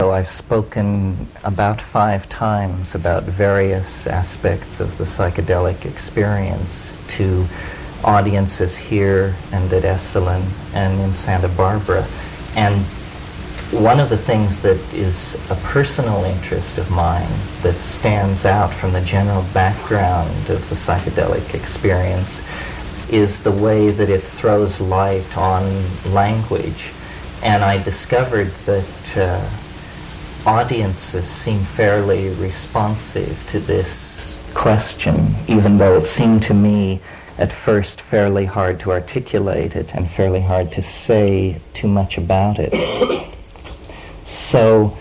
So I've spoken about 5 times about various aspects of the psychedelic experience to audiences here and at Esalen and in Santa Barbara. And one of the things that is a personal interest of mine that stands out from the general background of the psychedelic experience is the way that it throws light on language. And I discovered that audiences seem fairly responsive to this question, even though it seemed to me at first fairly hard to articulate it and fairly hard to say too much about it. So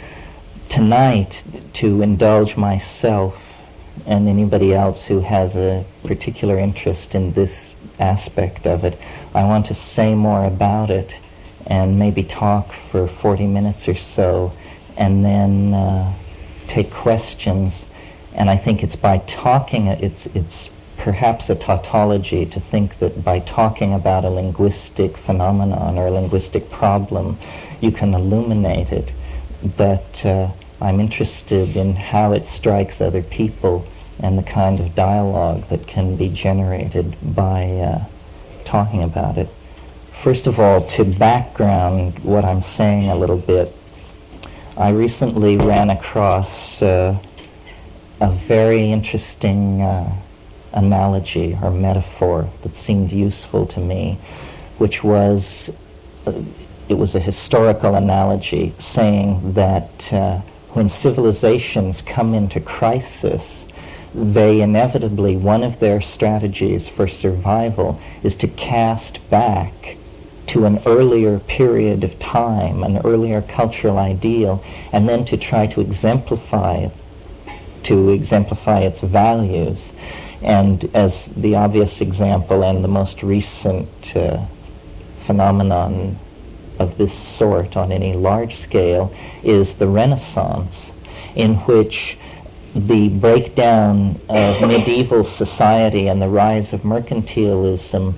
tonight, to indulge myself and anybody else who has a particular interest in this aspect of it, I want to say more about it and maybe talk for 40 minutes or so and then take questions. And I think it's by talking, it's perhaps a tautology to think that by talking about a linguistic phenomenon or a linguistic problem, you can illuminate it. But I'm interested in how it strikes other people and the kind of dialogue that can be generated by talking about it. First of all, to background what I'm saying a little bit, I recently ran across a very interesting analogy or metaphor that seemed useful to me, which was, it was a historical analogy saying that when civilizations come into crisis, they inevitably, one of their strategies for survival is to cast back to an earlier period of time, an earlier cultural ideal, and then to try to exemplify its values. And as the obvious example and the most recent phenomenon of this sort on any large scale is the Renaissance, in which the breakdown of medieval society and the rise of mercantilism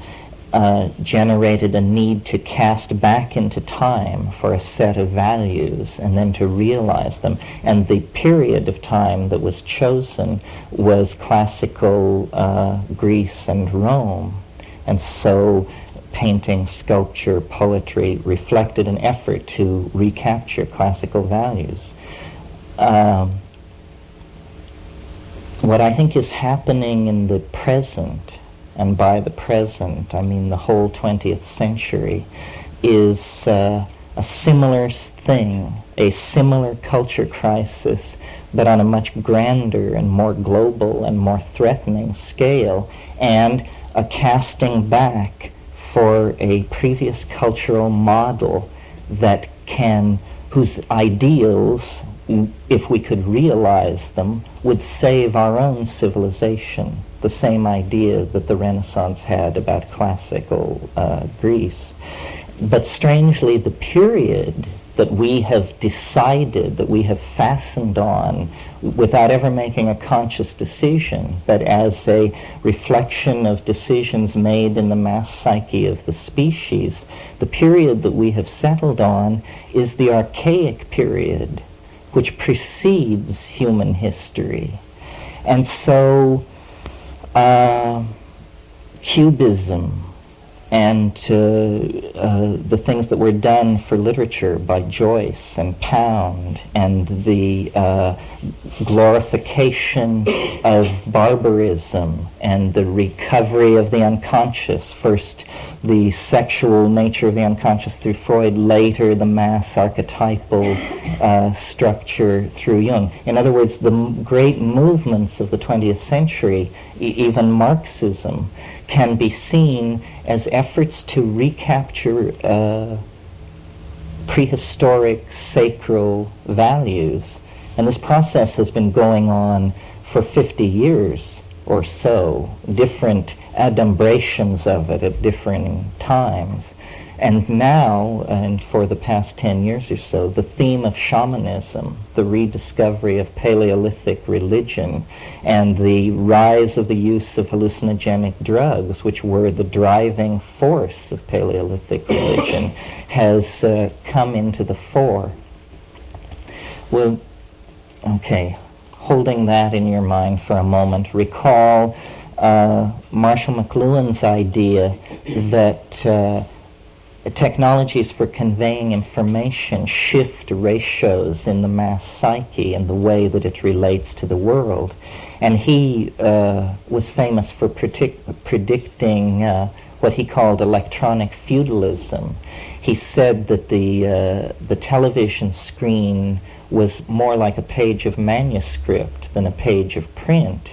generated a need to cast back into time for a set of values and then to realize them. And the period of time that was chosen was classical Greece and Rome. And so painting, sculpture, poetry reflected an effort to recapture classical values. What I think is happening in the present, and by the present I mean the whole 20th century, is a similar thing, a similar culture crisis, but on a much grander and more global and more threatening scale, and a casting back for a previous cultural model that whose ideals, if we could realize them, would save our own civilization. The same idea that the Renaissance had about classical Greece. But strangely, the period that we have decided, that we have fastened on, without ever making a conscious decision, but as a reflection of decisions made in the mass psyche of the species, the period that we have settled on is the Archaic Period, which precedes human history. And so Cubism and the things that were done for literature by Joyce and Pound, and the glorification of barbarism and the recovery of the unconscious, first the sexual nature of the unconscious through Freud, later the mass archetypal structure through Jung. In other words, the great movements of the 20th century, even Marxism, can be seen as efforts to recapture prehistoric sacral values. And this process has been going on for 50 years or so, different adumbrations of it at different times. And now, and for the past 10 years or so, the theme of shamanism, the rediscovery of Paleolithic religion, and the rise of the use of hallucinogenic drugs, which were the driving force of Paleolithic religion, has come into the fore. Well, okay, holding that in your mind for a moment, recall Marshall McLuhan's idea that technologies for conveying information shift ratios in the mass psyche and the way that it relates to the world. And he was famous for predicting what he called electronic feudalism. He said that the television screen was more like a page of manuscript than a page of print,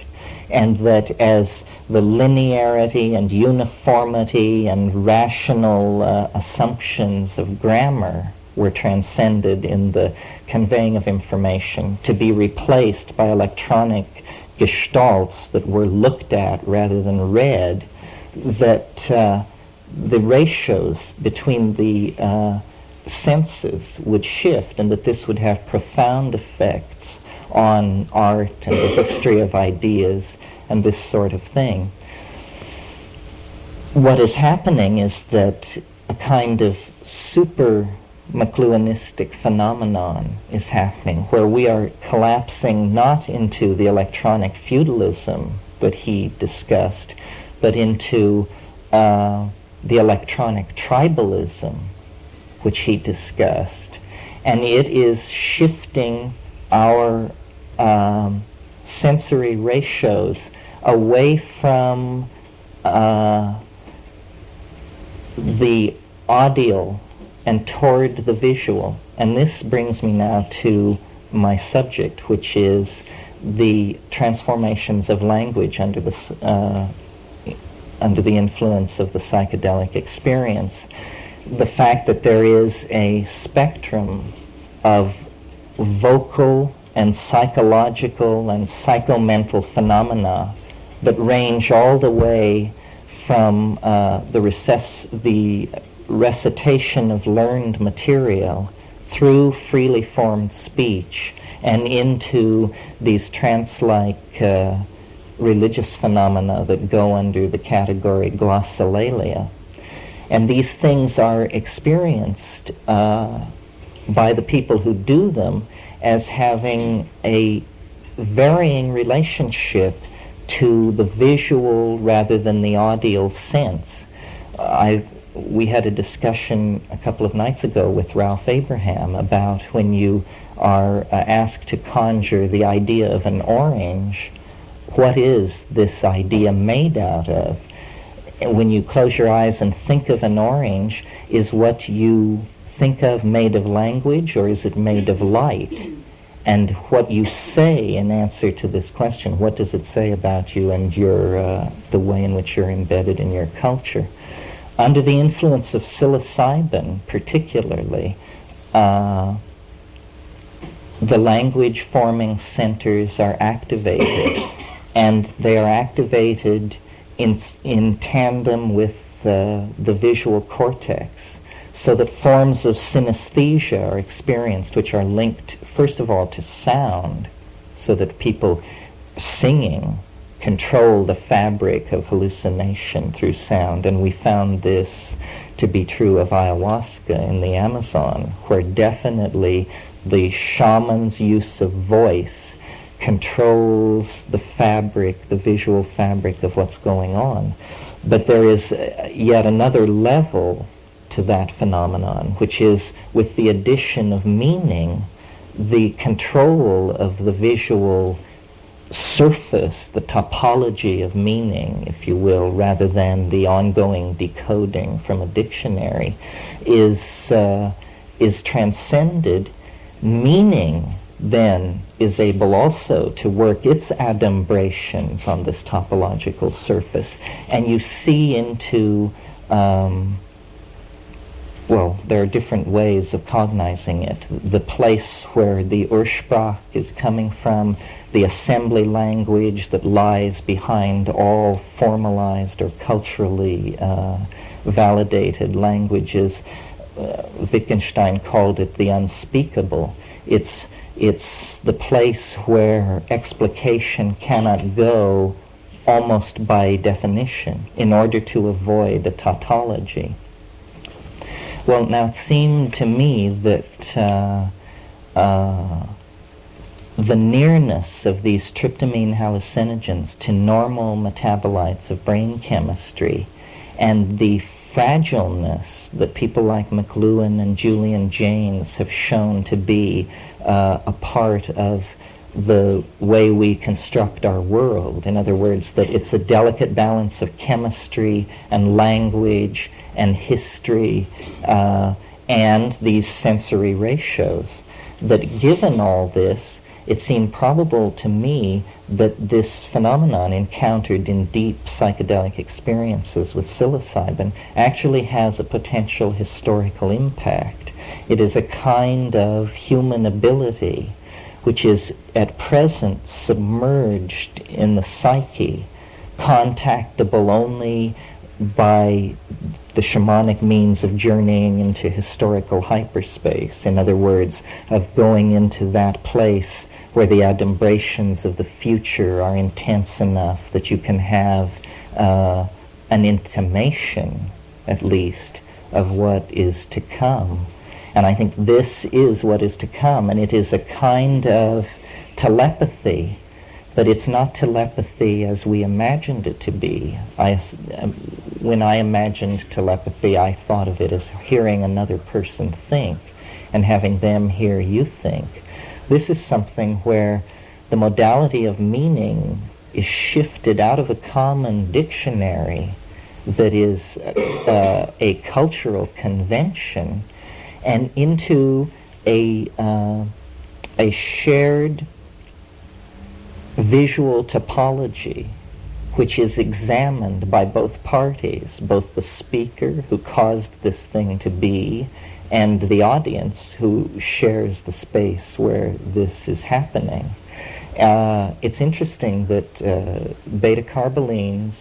and that as the linearity and uniformity and rational assumptions of grammar were transcended in the conveying of information, to be replaced by electronic gestalts that were looked at rather than read, that the ratios between the senses would shift, and that this would have profound effects on art and the history of ideas and this sort of thing. What is happening is that a kind of super McLuhanistic phenomenon is happening, where we are collapsing not into the electronic feudalism that he discussed, but into the electronic tribalism which he discussed. And it is shifting our sensory ratios away from the audio and toward the visual. And this brings me now to my subject, which is the transformations of language under the influence of the psychedelic experience. The fact that there is a spectrum of vocal and psychological and psychomental phenomena that range all the way from the recitation of learned material through freely formed speech and into these trance-like religious phenomena that go under the category glossolalia. And these things are experienced by the people who do them as having a varying relationship to the visual rather than the audio sense. We had a discussion a couple of nights ago with Ralph Abraham about when you are asked to conjure the idea of an orange, what is this idea made out of? When you close your eyes and think of an orange, is what you think of made of language, or is it made of light? And what you say in answer to this question, what does it say about you and your the way in which you're embedded in your culture? Under the influence of psilocybin, particularly, the language-forming centers are activated, and they are activated in tandem with the visual cortex, so that forms of synesthesia are experienced, which are linked, first of all, to sound, so that people singing control the fabric of hallucination through sound. And we found this to be true of ayahuasca in the Amazon, where definitely the shaman's use of voice controls the fabric, the visual fabric of what's going on. But there is yet another level to that phenomenon, which is, with the addition of meaning, the control of the visual surface, the topology of meaning, if you will, rather than the ongoing decoding from a dictionary, is transcended. Meaning then is able also to work its adumbrations on this topological surface, and you see into there are different ways of cognizing it. The place where the Ursprach is coming from, the assembly language that lies behind all formalized or culturally validated languages. Wittgenstein called it the unspeakable. It's the place where explication cannot go almost by definition in order to avoid a tautology. Well, now it seemed to me that the nearness of these tryptamine hallucinogens to normal metabolites of brain chemistry, and the fragileness that people like McLuhan and Julian Jaynes have shown to be a part of the way we construct our world. In other words, that it's a delicate balance of chemistry and language and history and these sensory ratios. That given all this, it seemed probable to me that this phenomenon encountered in deep psychedelic experiences with psilocybin actually has a potential historical impact. It is a kind of human ability which is at present submerged in the psyche, contactable only by the shamanic means of journeying into historical hyperspace. In other words, of going into that place where the adumbrations of the future are intense enough that you can have an intimation, at least, of what is to come. And I think this is what is to come, and it is a kind of telepathy, but it's not telepathy as we imagined it to be. When I imagined telepathy, I thought of it as hearing another person think and having them hear you think. This is something where the modality of meaning is shifted out of a common dictionary that is a cultural convention and into a shared visual topology which is examined by both parties, both the speaker who caused this thing to be and the audience who shares the space where this is happening. It's interesting that beta-carbolines,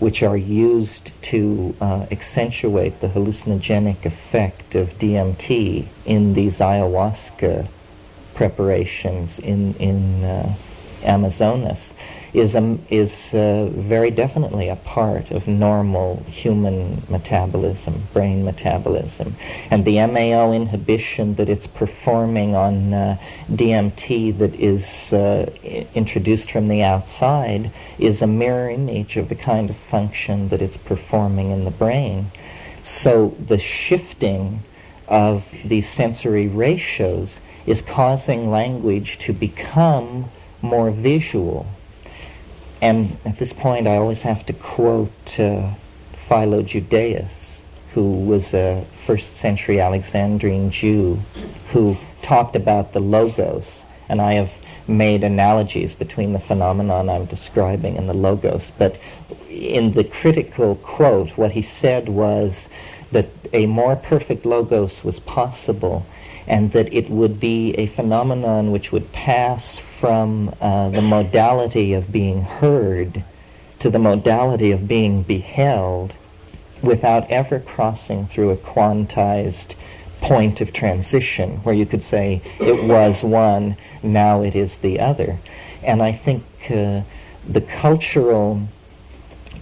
which are used to accentuate the hallucinogenic effect of DMT in these ayahuasca preparations in Amazonas, is very definitely a part of normal human metabolism, brain metabolism. And the MAO inhibition that it's performing on DMT that is introduced from the outside is a mirror image of the kind of function that it's performing in the brain. So the shifting of these sensory ratios is causing language to become more visual. And at this point I always have to quote Philo Judaeus, who was a first-century Alexandrine Jew who talked about the logos, and I have made analogies between the phenomenon I'm describing and the logos, but in the critical quote what he said was that a more perfect logos was possible, and that it would be a phenomenon which would pass from the modality of being heard to the modality of being beheld without ever crossing through a quantized point of transition where you could say it was one, now it is the other. And I think the cultural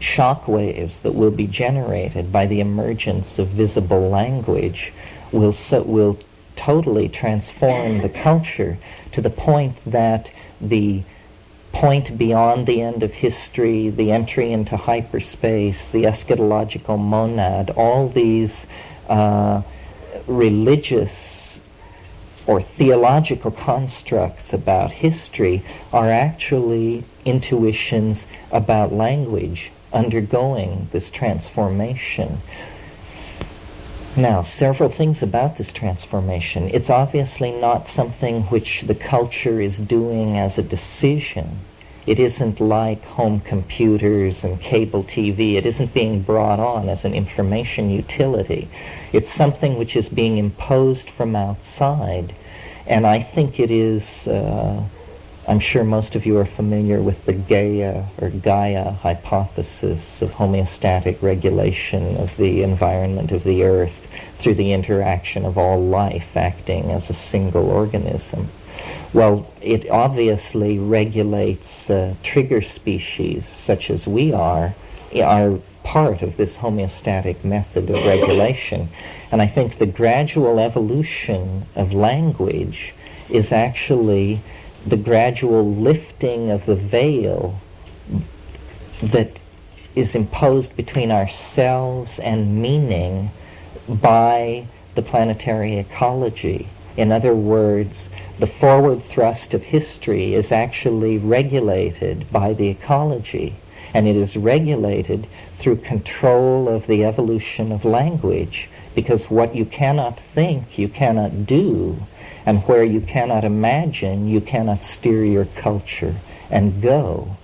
shock waves that will be generated by the emergence of visible language will totally transform the culture to the point that the point beyond the end of history, the entry into hyperspace, the eschatological monad, all these religious or theological constructs about history are actually intuitions about language undergoing this transformation. Now, several things about this transformation. It's obviously not something which the culture is doing as a decision. It isn't like home computers and cable TV. It isn't being brought on as an information utility. It's something which is being imposed from outside. And I think it is, I'm sure most of you are familiar with the Gaia hypothesis of homeostatic regulation of the environment of the earth through the interaction of all life acting as a single organism. Well, it obviously regulates trigger species such as we are part of this homeostatic method of regulation. And I think the gradual evolution of language is actually the gradual lifting of the veil that is imposed between ourselves and meaning by the planetary ecology. In other words, the forward thrust of history is actually regulated by the ecology, and it is regulated through control of the evolution of language, because what you cannot think, you cannot do, and where you cannot imagine, you cannot steer your culture and go.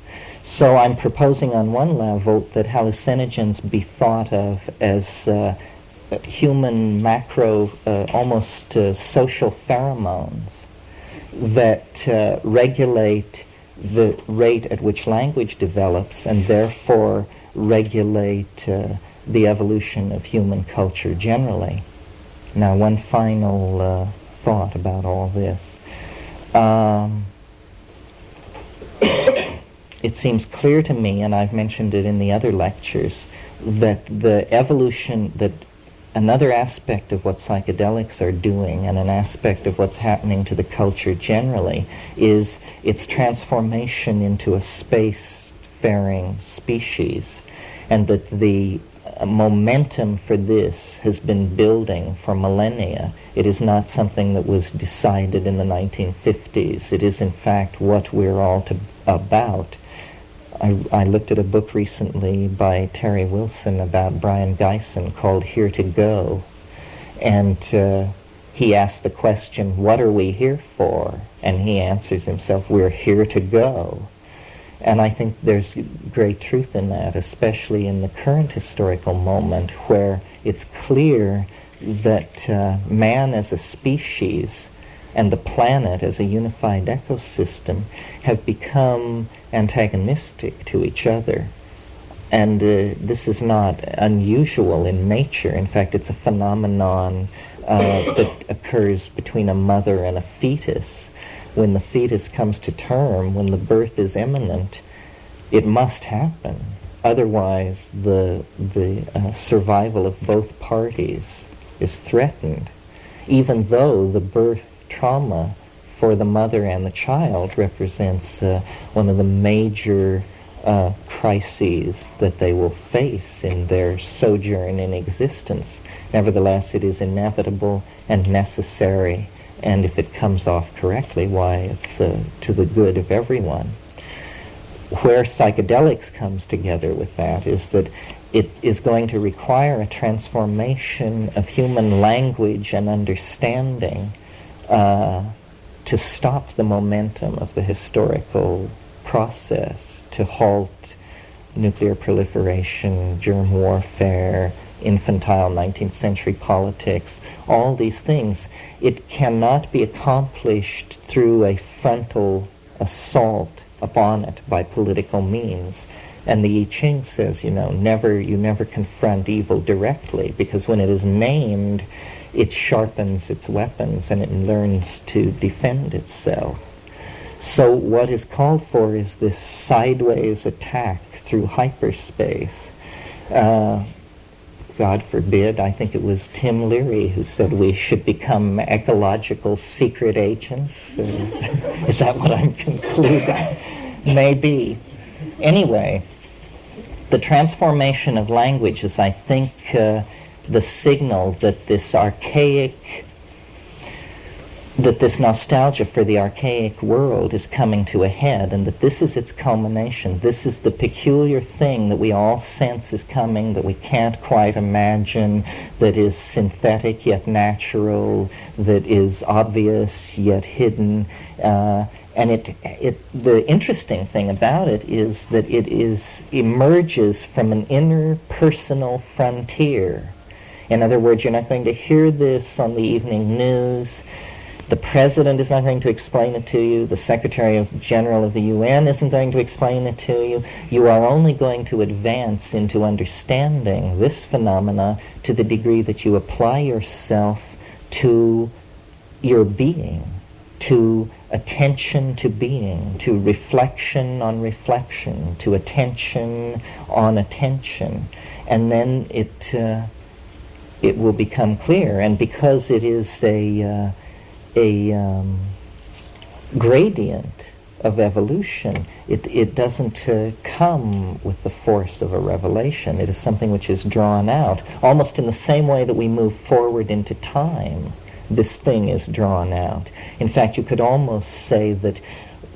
So I'm proposing on one level that hallucinogens be thought of as human macro, almost social pheromones that regulate the rate at which language develops and therefore regulate the evolution of human culture generally. Now, one final thought about all this. It seems clear to me, and I've mentioned it in the other lectures, that the evolution, that another aspect of what psychedelics are doing and an aspect of what's happening to the culture generally is its transformation into a space-faring species, and that the momentum for this has been building for millennia. It is not something that was decided in the 1950s. It is in fact what we're all about. I looked at a book recently by Terry Wilson about Brian Geisen called Here to Go, and he asked the question, what are we here for? And he answers himself, we're here to go. And I think there's great truth in that, especially in the current historical moment where it's clear that man as a species and the planet as a unified ecosystem have become antagonistic to each other. And this is not unusual in nature. In fact, it's a phenomenon that occurs between a mother and a fetus. When the fetus comes to term, when the birth is imminent, it must happen. Otherwise, the survival of both parties is threatened, even though the birth trauma for the mother and the child represents one of the major crises that they will face in their sojourn in existence. Nevertheless, it is inevitable and necessary, and if it comes off correctly, why, it's to the good of everyone. Where psychedelics comes together with that is that it is going to require a transformation of human language and understanding to stop the momentum of the historical process, to halt nuclear proliferation, germ warfare, infantile 19th century politics, all these things. It cannot be accomplished through a frontal assault upon it by political means. And the I Ching says, you never confront evil directly, because when it is named, it sharpens its weapons and it learns to defend itself. So what is called for is this sideways attack through hyperspace. God forbid, I think it was Tim Leary who said we should become ecological secret agents. Is that what I'm concluding? Maybe. Anyway, the transformation of language is, I think, the signal that this nostalgia for the archaic world is coming to a head, and that this is its culmination. This is the peculiar thing that we all sense is coming, that we can't quite imagine, that is synthetic yet natural, that is obvious yet hidden. And the interesting thing about it is that it emerges from an inner personal frontier. In other words, you're not going to hear this on the evening news. The president is not going to explain it to you. The Secretary General of the UN isn't going to explain it to you. You are only going to advance into understanding this phenomena to the degree that you apply yourself to your being, to attention to being, to reflection on reflection, to attention on attention. And then it will become clear. And because it is gradient of evolution. It doesn't come with the force of a revelation. It is something which is drawn out, almost in the same way that we move forward into time. This thing is drawn out. In fact, you could almost say that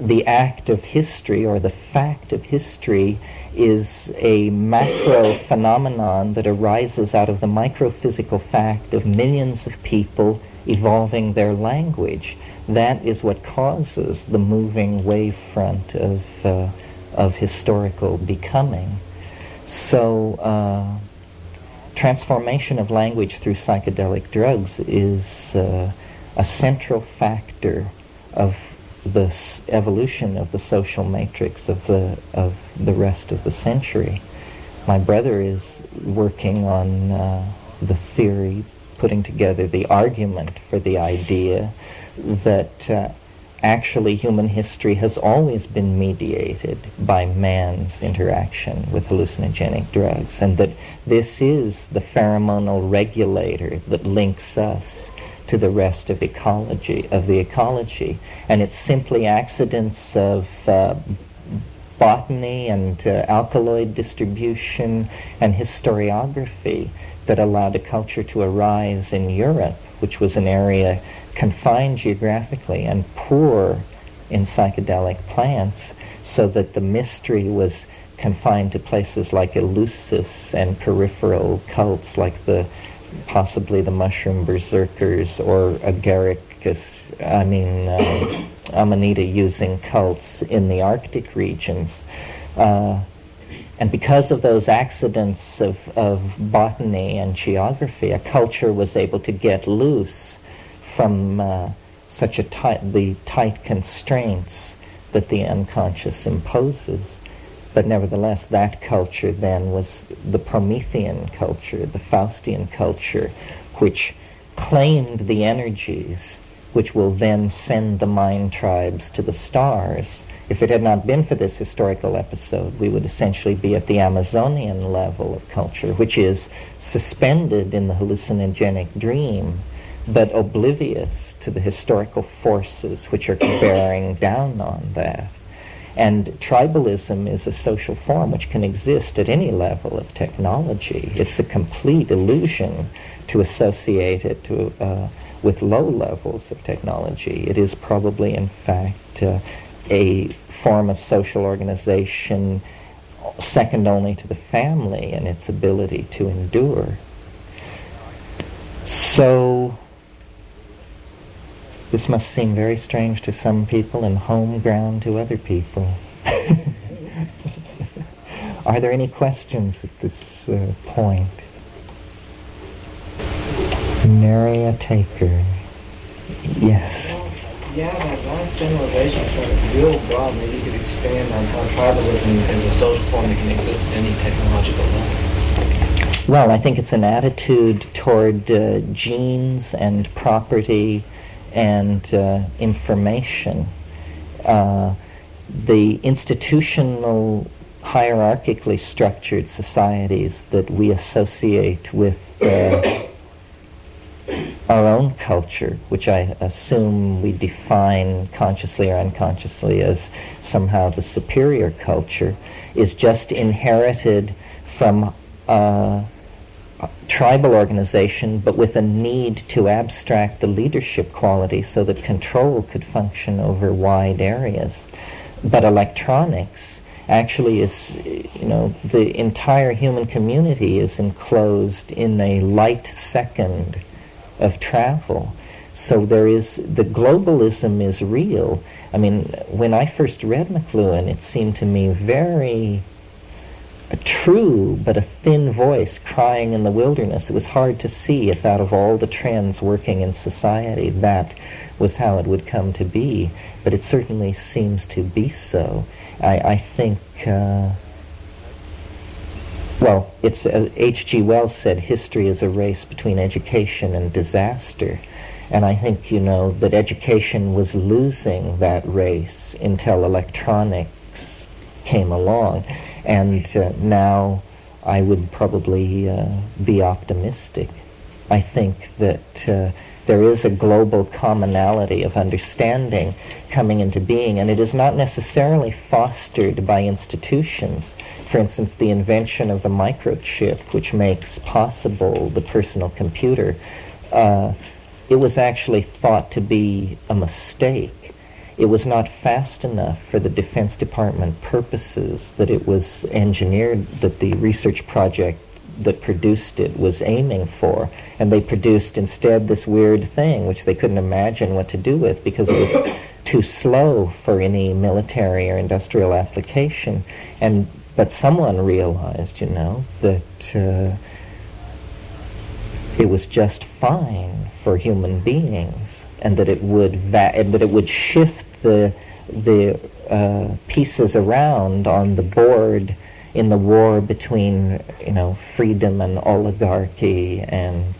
the act of history, or the fact of history, is a macro phenomenon that arises out of the microphysical fact of millions of people evolving their language. That is what causes the moving wavefront of historical becoming. So transformation of language through psychedelic drugs is a central factor of the evolution of the social matrix of the rest of the century. My brother is working on the theory, putting together the argument for the idea that actually human history has always been mediated by man's interaction with hallucinogenic drugs, and that this is the pheromonal regulator that links us to the rest of the ecology, and it's simply accidents of botany and alkaloid distribution and historiography that allowed a culture to arise in Europe, which was an area confined geographically and poor in psychedelic plants, so that the mystery was confined to places like Eleusis and peripheral cults like possibly the mushroom berserkers or agaricus, Amanita-using cults in the Arctic regions. And because of those accidents of botany and geography, a culture was able to get loose from the tight constraints that the unconscious imposes. But nevertheless, that culture then was the Promethean culture, the Faustian culture, which claimed the energies which will then send the mind tribes to the stars. If it had not been for this historical episode, we would essentially be at the Amazonian level of culture, which is suspended in the hallucinogenic dream, but oblivious to the historical forces which are bearing down on that. And tribalism is a social form which can exist at any level of technology. It's a complete illusion to associate it with low levels of technology. It is probably, in fact, a form of social organization second only to the family in its ability to endure. So this must seem very strange to some people and home ground to other people. Are there any questions at this point? Nary a taker. Yes. Yeah, that last generalization sounded real broad. Maybe you could expand on how tribalism is a social form that can exist at any technological level. Well, I think it's an attitude toward genes and property and information. The institutional, hierarchically structured societies that we associate with our own culture, which I assume we define consciously or unconsciously as somehow the superior culture, is just inherited from tribal organization, but with a need to abstract the leadership quality so that control could function over wide areas. But electronics actually is, the entire human community is enclosed in a light second of travel. So the globalism is real. I mean, when I first read McLuhan, it seemed to me very true, but a thin voice crying in the wilderness. It was hard to see if out of all the trends working in society, that was how it would come to be. But it certainly seems to be so. I think, it's H.G. Wells said, history is a race between education and disaster. And I think, that education was losing that race until electronics came along. And now I would probably be optimistic. I think that there is a global commonality of understanding coming into being, and it is not necessarily fostered by institutions. For instance, the invention of the microchip, which makes possible the personal computer, it was actually thought to be a mistake. It was not fast enough for the Defense Department purposes that it was engineered, that the research project that produced it was aiming for, and they produced instead this weird thing which they couldn't imagine what to do with because it was too slow for any military or industrial application. But someone realized, that it was just fine for human beings, and that it would shift the pieces around on the board in the war between freedom and oligarchy and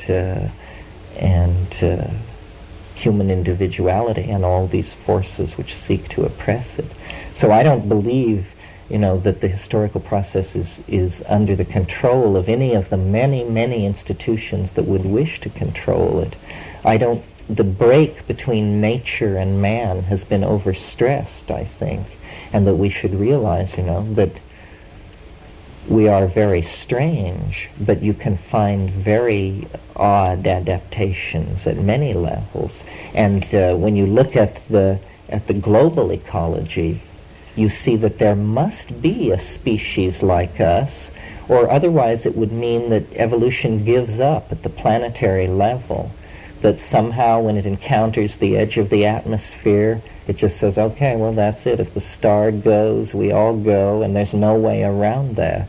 human individuality and all these forces which seek to oppress it. So I don't believe that the historical process is under the control of any of the many institutions that would wish to control it. The break between nature and man has been overstressed, I think, and that we should realize, that we are very strange, but you can find very odd adaptations at many levels. And when you look at the global ecology, you see that there must be a species like us, or otherwise it would mean that evolution gives up at the planetary level, that somehow when it encounters the edge of the atmosphere, it just says, okay, well, that's it. If the star goes, we all go, and there's no way around that.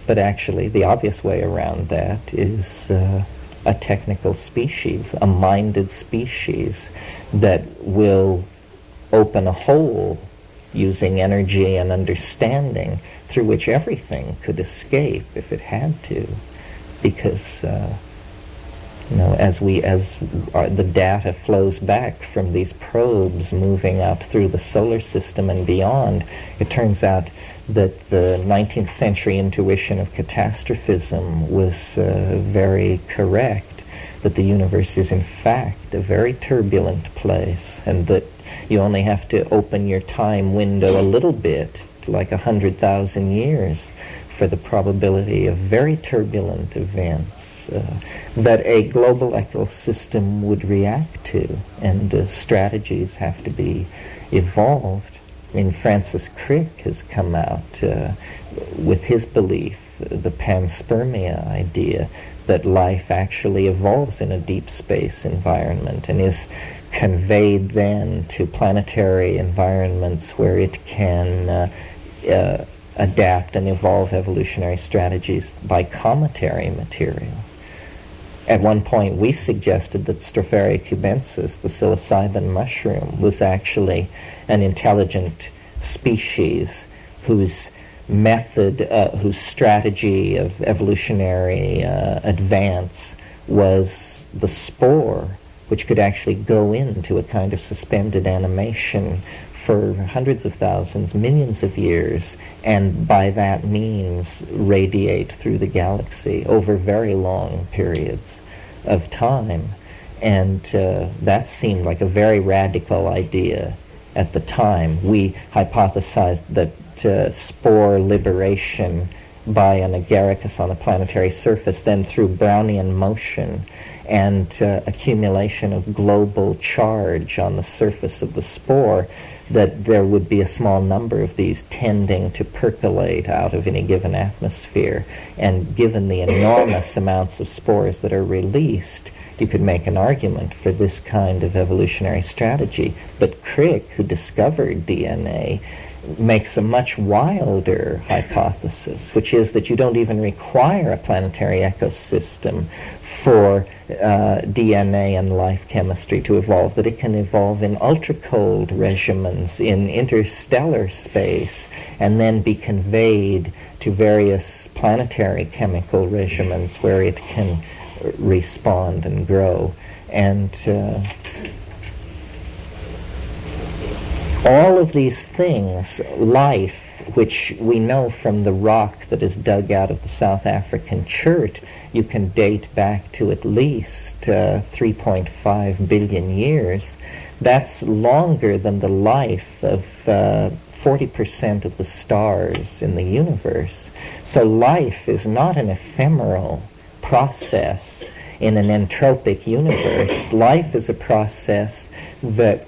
But actually, the obvious way around that is a technical species, a minded species that will open a hole using energy and understanding through which everything could escape if it had to, because as the data flows back from these probes moving up through the solar system and beyond, it turns out that the 19th century intuition of catastrophism was very correct, that the universe is in fact a very turbulent place, and that you only have to open your time window a little bit, like 100,000 years, for the probability of very turbulent events that a global ecosystem would react to, and strategies have to be evolved. I mean, Francis Crick has come out with his belief, the panspermia idea, that life actually evolves in a deep space environment and is conveyed then to planetary environments where it can adapt and evolve evolutionary strategies by cometary material. At one point we suggested that Stropharia cubensis, the psilocybin mushroom, was actually an intelligent species whose whose strategy of evolutionary advance was the spore, which could actually go into a kind of suspended animation for hundreds of thousands, millions of years, and by that means radiate through the galaxy over very long periods of time. And that seemed like a very radical idea at the time. We hypothesized that spore liberation by an agaricus on a planetary surface, then through Brownian motion and accumulation of global charge on the surface of the spore, that there would be a small number of these tending to percolate out of any given atmosphere. And given the enormous amounts of spores that are released, you could make an argument for this kind of evolutionary strategy. But Crick, who discovered DNA, makes a much wilder hypothesis, which is that you don't even require a planetary ecosystem for DNA and life chemistry to evolve, that it can evolve in ultra-cold regimens in interstellar space and then be conveyed to various planetary chemical regimens where it can respond and grow. And all of these things, life, which we know from the rock that is dug out of the South African chert, you can date back to at least 3.5 billion years. That's longer than the life of 40% of the stars in the universe. So life is not an ephemeral process in an entropic universe. Life is a process that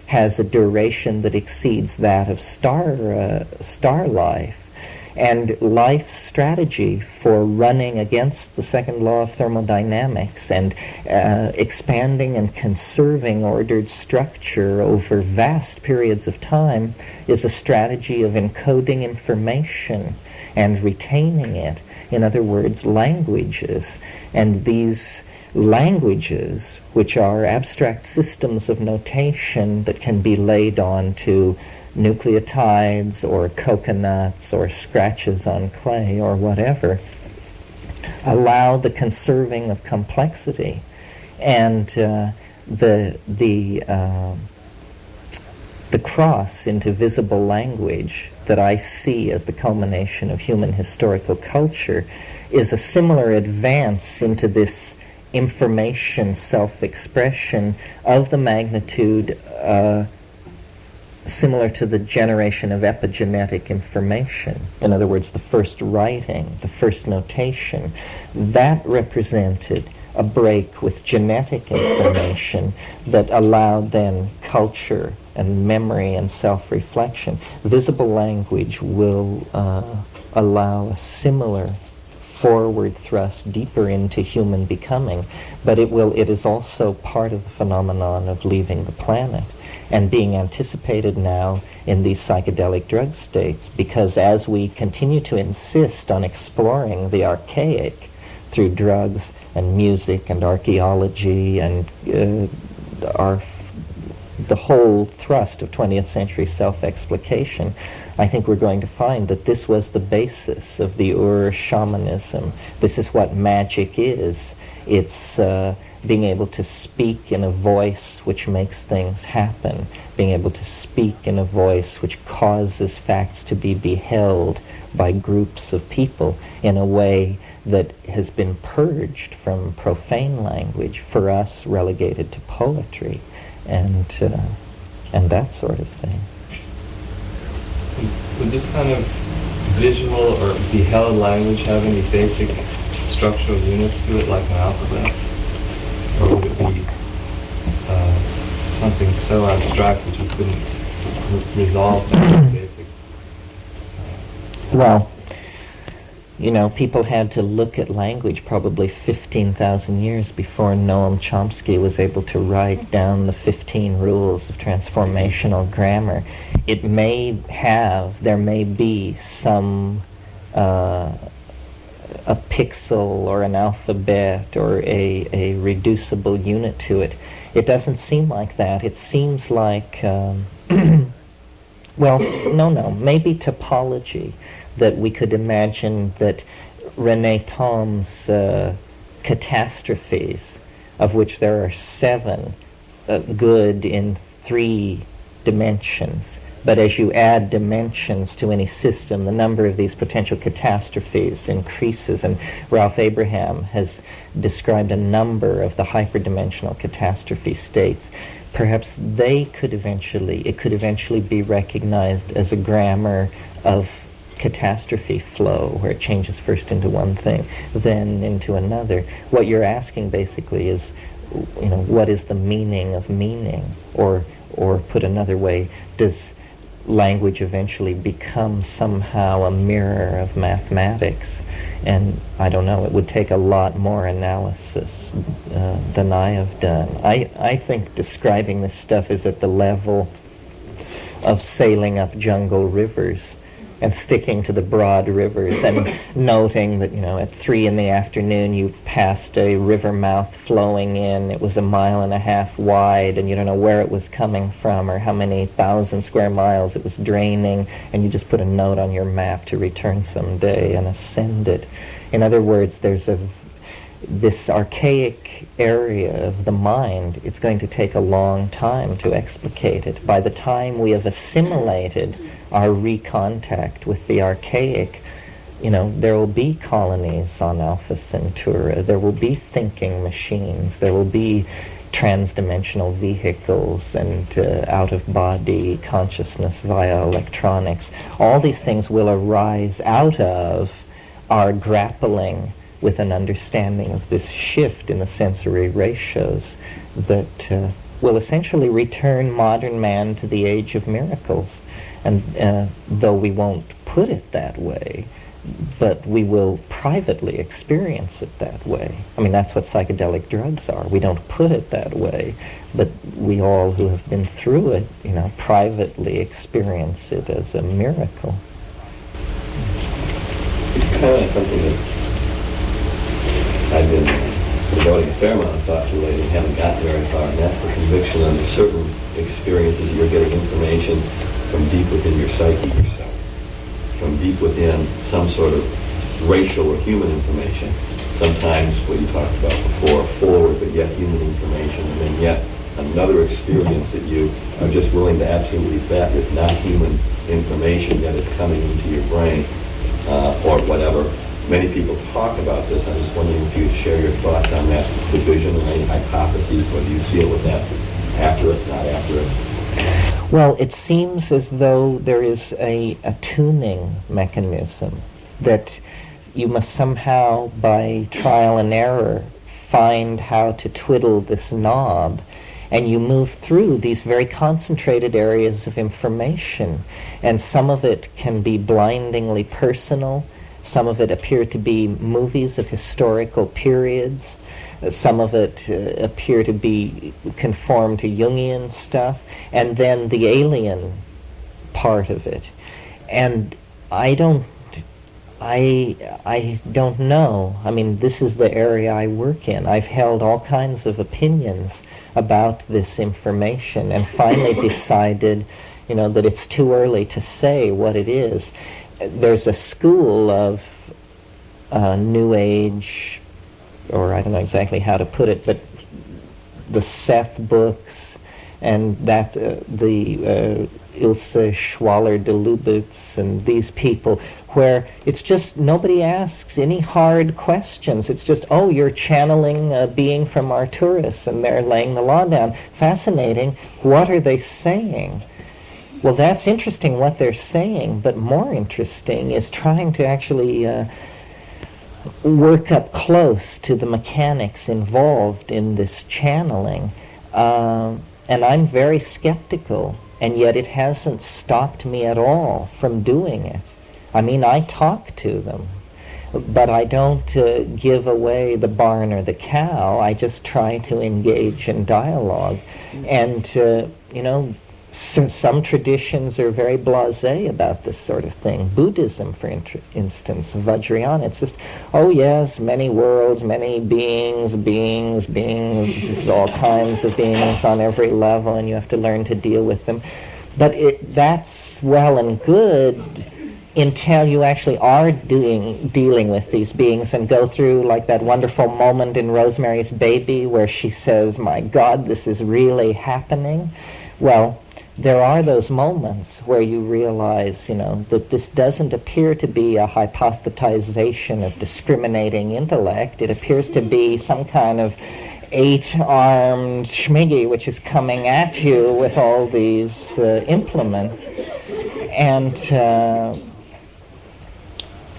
has a duration that exceeds that of star life. And life's strategy for running against the second law of thermodynamics and expanding and conserving ordered structure over vast periods of time is a strategy of encoding information and retaining it. In other words, languages. And these languages, which are abstract systems of notation that can be laid onto nucleotides or coconuts or scratches on clay or whatever, allow the conserving of complexity. And the cross into visible language that I see as the culmination of human historical culture is a similar advance into this information self-expression of the magnitude similar to the generation of epigenetic information. In other words, the first writing, the first notation, that represented a break with genetic information that allowed then culture and memory and self-reflection. Visible language will allow a similar forward thrust deeper into human becoming, but it is also part of the phenomenon of leaving the planet and being anticipated now in these psychedelic drug states, because as we continue to insist on exploring the archaic through drugs and music and archaeology and the whole thrust of 20th century self-explication, I think we're going to find that this was the basis of the shamanism. This is what magic is. It's being able to speak in a voice which makes things happen, being able to speak in a voice which causes facts to be beheld by groups of people in a way that has been purged from profane language, for us relegated to poetry and that sort of thing. Would this kind of visual or beheld language have any basic structural units to it, like an alphabet? Or would it be something so abstract that you couldn't resolve that basic? Well, people had to look at language probably 15,000 years before Noam Chomsky was able to write down the 15 rules of transformational grammar. There may be some a pixel or an alphabet or a reducible unit to it. It doesn't seem like that. It seems like, maybe topology, that we could imagine that René Thom's catastrophes, of which there are 7 good in 3 dimensions, but as you add dimensions to any system, the number of these potential catastrophes increases, and Ralph Abraham has described a number of the hyperdimensional catastrophe states. Perhaps it could eventually be recognized as a grammar of catastrophe flow, where it changes first into one thing, then into another. What you're asking basically is, what is the meaning of meaning? Or put another way, does language eventually become somehow a mirror of mathematics? And I don't know, it would take a lot more analysis than I have done. I think describing this stuff is at the level of sailing up jungle rivers and sticking to the broad rivers and noting that, at 3 p.m. you passed a river mouth flowing in. It was 1.5 miles wide, and you don't know where it was coming from or how many 1,000 square miles it was draining, and you just put a note on your map to return someday and ascend it. In other words, there's this archaic area of the mind. It's going to take a long time to explicate it. By the time we have assimilated our recontact with the archaic, there will be colonies on Alpha Centauri. There will be thinking machines. There will be trans-dimensional vehicles and out-of-body consciousness via electronics. All these things will arise out of our grappling with an understanding of this shift in the sensory ratios that will essentially return modern man to the age of miracles. And though we won't put it that way, but we will privately experience it that way. I mean, that's what psychedelic drugs are. We don't put it that way, but we all who have been through it, privately experience it as a miracle. It's kind of like something that I've been devoting a fair amount of thought to lately and haven't gotten very far, and that's the conviction under certain experiences you're getting information from deep within your psyche yourself, from deep within some sort of racial or human information. Sometimes what you talked about before, forward but yet human information, and then yet another experience that you are just willing to absolutely bet is not human information yet is coming into your brain, or whatever. Many people talk about this. I'm just wondering if you'd share your thoughts on that division or any hypotheses, whether you feel with that accurate, not accurate. Well, it seems as though there is a tuning mechanism that you must somehow, by trial and error, find how to twiddle this knob, and you move through these very concentrated areas of information, and some of it can be blindingly personal, some of it appear to be movies of historical periods, some of it appear to be conform to Jungian stuff, and then the alien part of it. And I don't know. I mean, this is the area I work in. I've held all kinds of opinions about this information and finally decided, that it's too early to say what it is. There's a school of New Age, or I don't know exactly how to put it, but the Seth books and that the Ilse Schwaller de Lubitz and these people, where it's just nobody asks any hard questions. It's just, oh, you're channeling a being from Arcturus and they're laying the law down. Fascinating. What are they saying? Well, that's interesting what they're saying, but more interesting is trying to actually work up close to the mechanics involved in this channeling. And I'm very skeptical, and yet it hasn't stopped me at all from doing it. I mean, I talk to them, but I don't give away the barn or the cow. I just try to engage in dialogue. And, some traditions are very blasé about this sort of thing. Buddhism, for instance, Vajrayana, it's just, oh yes, many worlds, many beings, all kinds of beings on every level, and you have to learn to deal with them. But that's well and good until you actually are dealing with these beings and go through like that wonderful moment in Rosemary's Baby where she says, my God, this is really happening. Well, there are those moments where you realize, that this doesn't appear to be a hypostatization of discriminating intellect. It appears to be some kind of 8-armed schmiggy which is coming at you with all these implements. And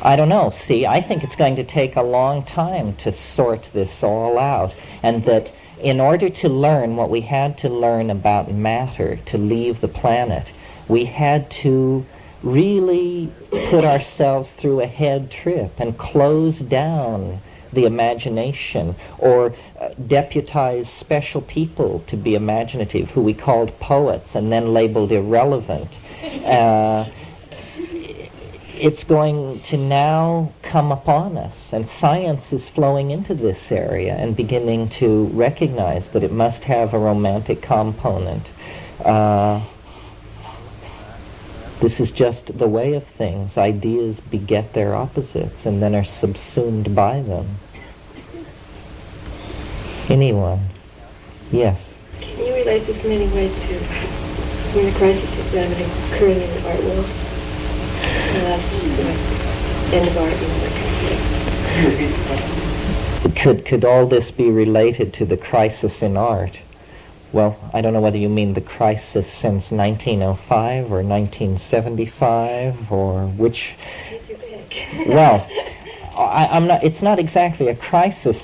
I don't know. See, I think it's going to take a long time to sort this all out, and that in order to learn what we had to learn about matter to leave the planet, we had to really put ourselves through a head trip and close down the imagination, or deputize special people to be imaginative, who we called poets and then labeled irrelevant. It's going to now come upon us, and science is flowing into this area and beginning to recognize that it must have a romantic component. This is just the way of things. Ideas beget their opposites and then are subsumed by them. Anyone? Yes? Can you relate this in any way to the crisis that occurring in the art world? And that's end of art, that kind of stuff. Could all this be related to the crisis in art? Well, I don't know whether you mean the crisis since 1905 or 1975 or which. Well, I'm not. It's not exactly a crisis.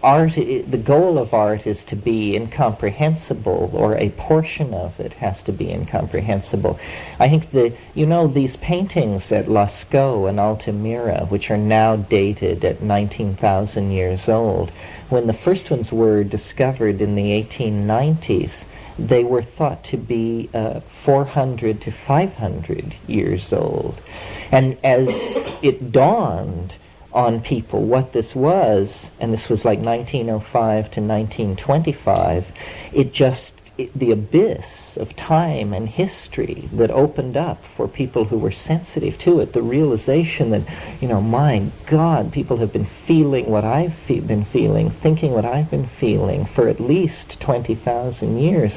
Art. The goal of art is to be incomprehensible, or a portion of it has to be incomprehensible. I think these paintings at Lascaux and Altamira, which are now dated at 19,000 years old, when the first ones were discovered in the 1890s, they were thought to be 400 to 500 years old. And as it dawned on people what this was, and this was like 1905 to 1925, the abyss of time and history that opened up for people who were sensitive to it, the realization that, my God, people have been feeling what I've been feeling, thinking what I've been feeling for at least 20,000 years.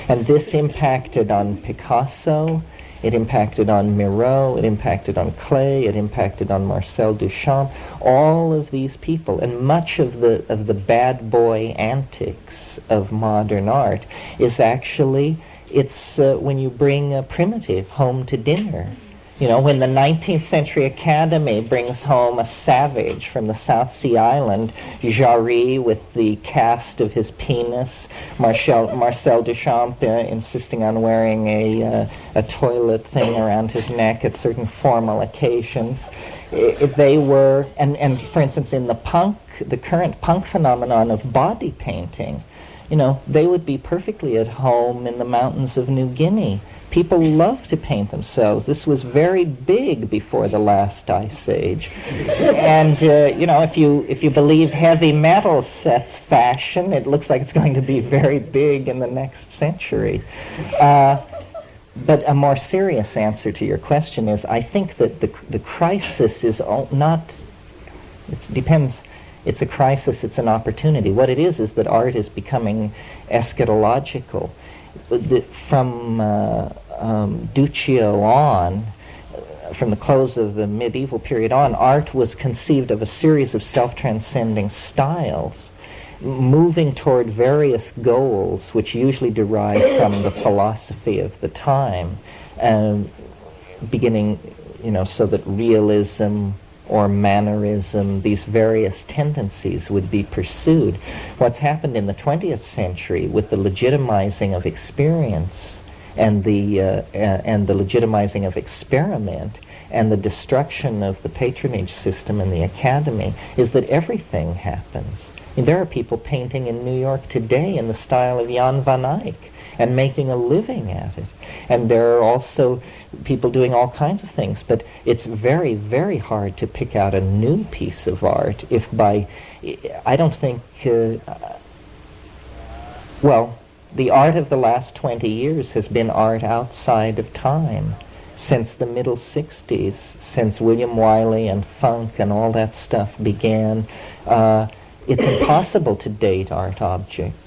And this impacted on Picasso, it impacted on Miro, it impacted on Klee, it impacted on Marcel Duchamp, all of these people. And much of the bad boy antics of modern art is actually, it's when you bring a primitive home to dinner. When the 19th Century Academy brings home a savage from the South Sea Island, Jarry with the cast of his penis, Marcel Duchamp insisting on wearing a toilet thing around his neck at certain formal occasions. They were, and for instance, in the current punk phenomenon of body painting, they would be perfectly at home in the mountains of New Guinea. People love to paint themselves. This was very big before the last ice age. And, if you believe heavy metal sets fashion, it looks like it's going to be very big in the next century. But a more serious answer to your question is, I think that the crisis is not, it depends. It's a crisis, it's an opportunity. What it is that art is becoming eschatological. From Duccio on, from the close of the medieval period on, art was conceived of a series of self-transcending styles, moving toward various goals, which usually derive from the philosophy of the time, beginning, so that realism or mannerism, these various tendencies would be pursued. What's happened in the 20th century with the legitimizing of experience and the legitimizing of experiment and the destruction of the patronage system in the academy is that everything happens. And there are people painting in New York today in the style of Jan van Eyck and making a living at it. And there are also people doing all kinds of things, but it's very, very hard to pick out a new piece of art I don't think, the art of the last 20 years has been art outside of time since the middle 60s, since William Wiley and funk and all that stuff began. It's impossible to date art objects.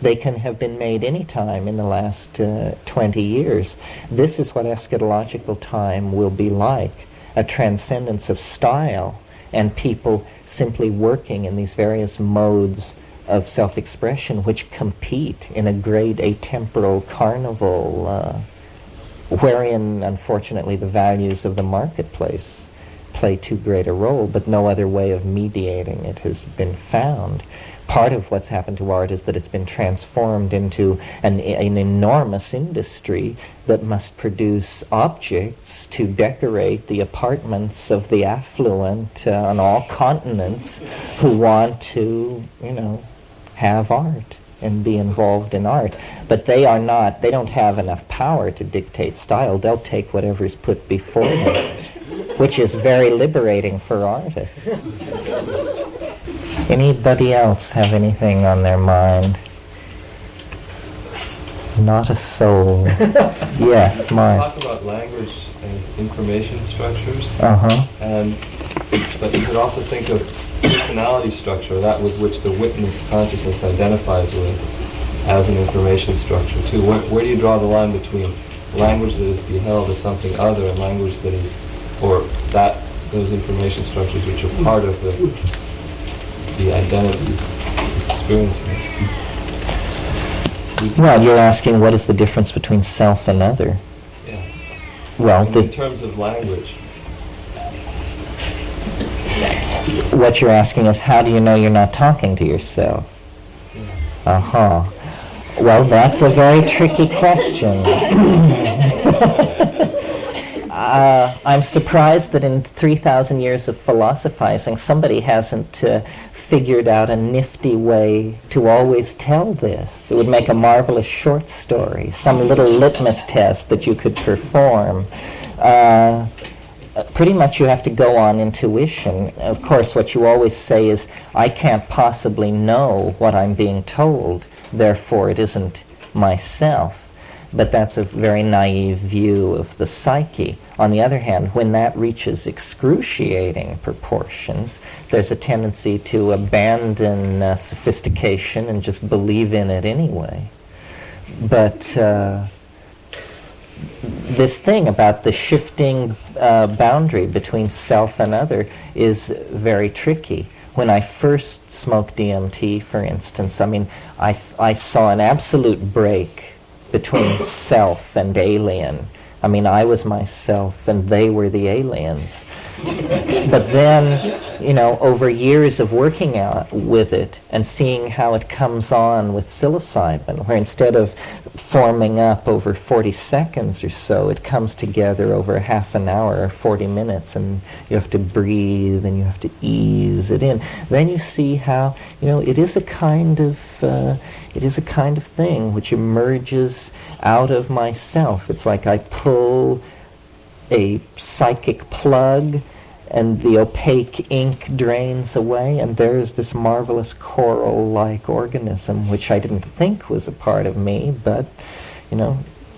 They can have been made any time in the last 20 years. This is what eschatological time will be like, a transcendence of style and people simply working in these various modes of self-expression which compete in a great atemporal carnival wherein, unfortunately, the values of the marketplace play too great a role, but no other way of mediating it has been found. Part of what's happened to art is that it's been transformed into an enormous industry that must produce objects to decorate the apartments of the affluent on all continents who want to, have art and be involved in art. But they don't have enough power to dictate style. They'll take whatever is put before them, which is very liberating for artists. Anybody else have anything on their mind? Not a soul. Yes, Mark. Talk about language as information structures. But you could also think of personality structure, that with which the witness consciousness identifies with, as an information structure too. Where do you draw the line between language that is beheld as something other and language that is, or those information structures which are part of the the identity experiencing. Well, you're asking what is the difference between self and other. Yeah. Well, In terms of language, what you're asking is, how do you know you're not talking to yourself? Uh-huh. Well, that's a very tricky question. I'm surprised that in 3,000 years of philosophizing, somebody hasn't figured out a nifty way to always tell this. It would make a marvelous short story, some little litmus test that you could perform. Pretty much you have to go on intuition. Of course, what you always say is, I can't possibly know what I'm being told, therefore it isn't myself. But that's a very naive view of the psyche. On the other hand, when that reaches excruciating proportions, there's a tendency to abandon sophistication and just believe in it anyway. But this thing about the shifting boundary between self and other is very tricky. When I first smoked DMT, for instance, I mean, I saw an absolute break between self and alien. I mean, I was myself and they were the aliens. But then, over years of working out with it and seeing how it comes on with psilocybin, where instead of forming up over 40 seconds or so, it comes together over half an hour or 40 minutes, and you have to breathe and you have to ease it in. Then you see how, it is a kind of thing which emerges out of myself. It's like I pull a psychic plug and the opaque ink drains away, and there's this marvelous coral-like organism which I didn't think was a part of me, but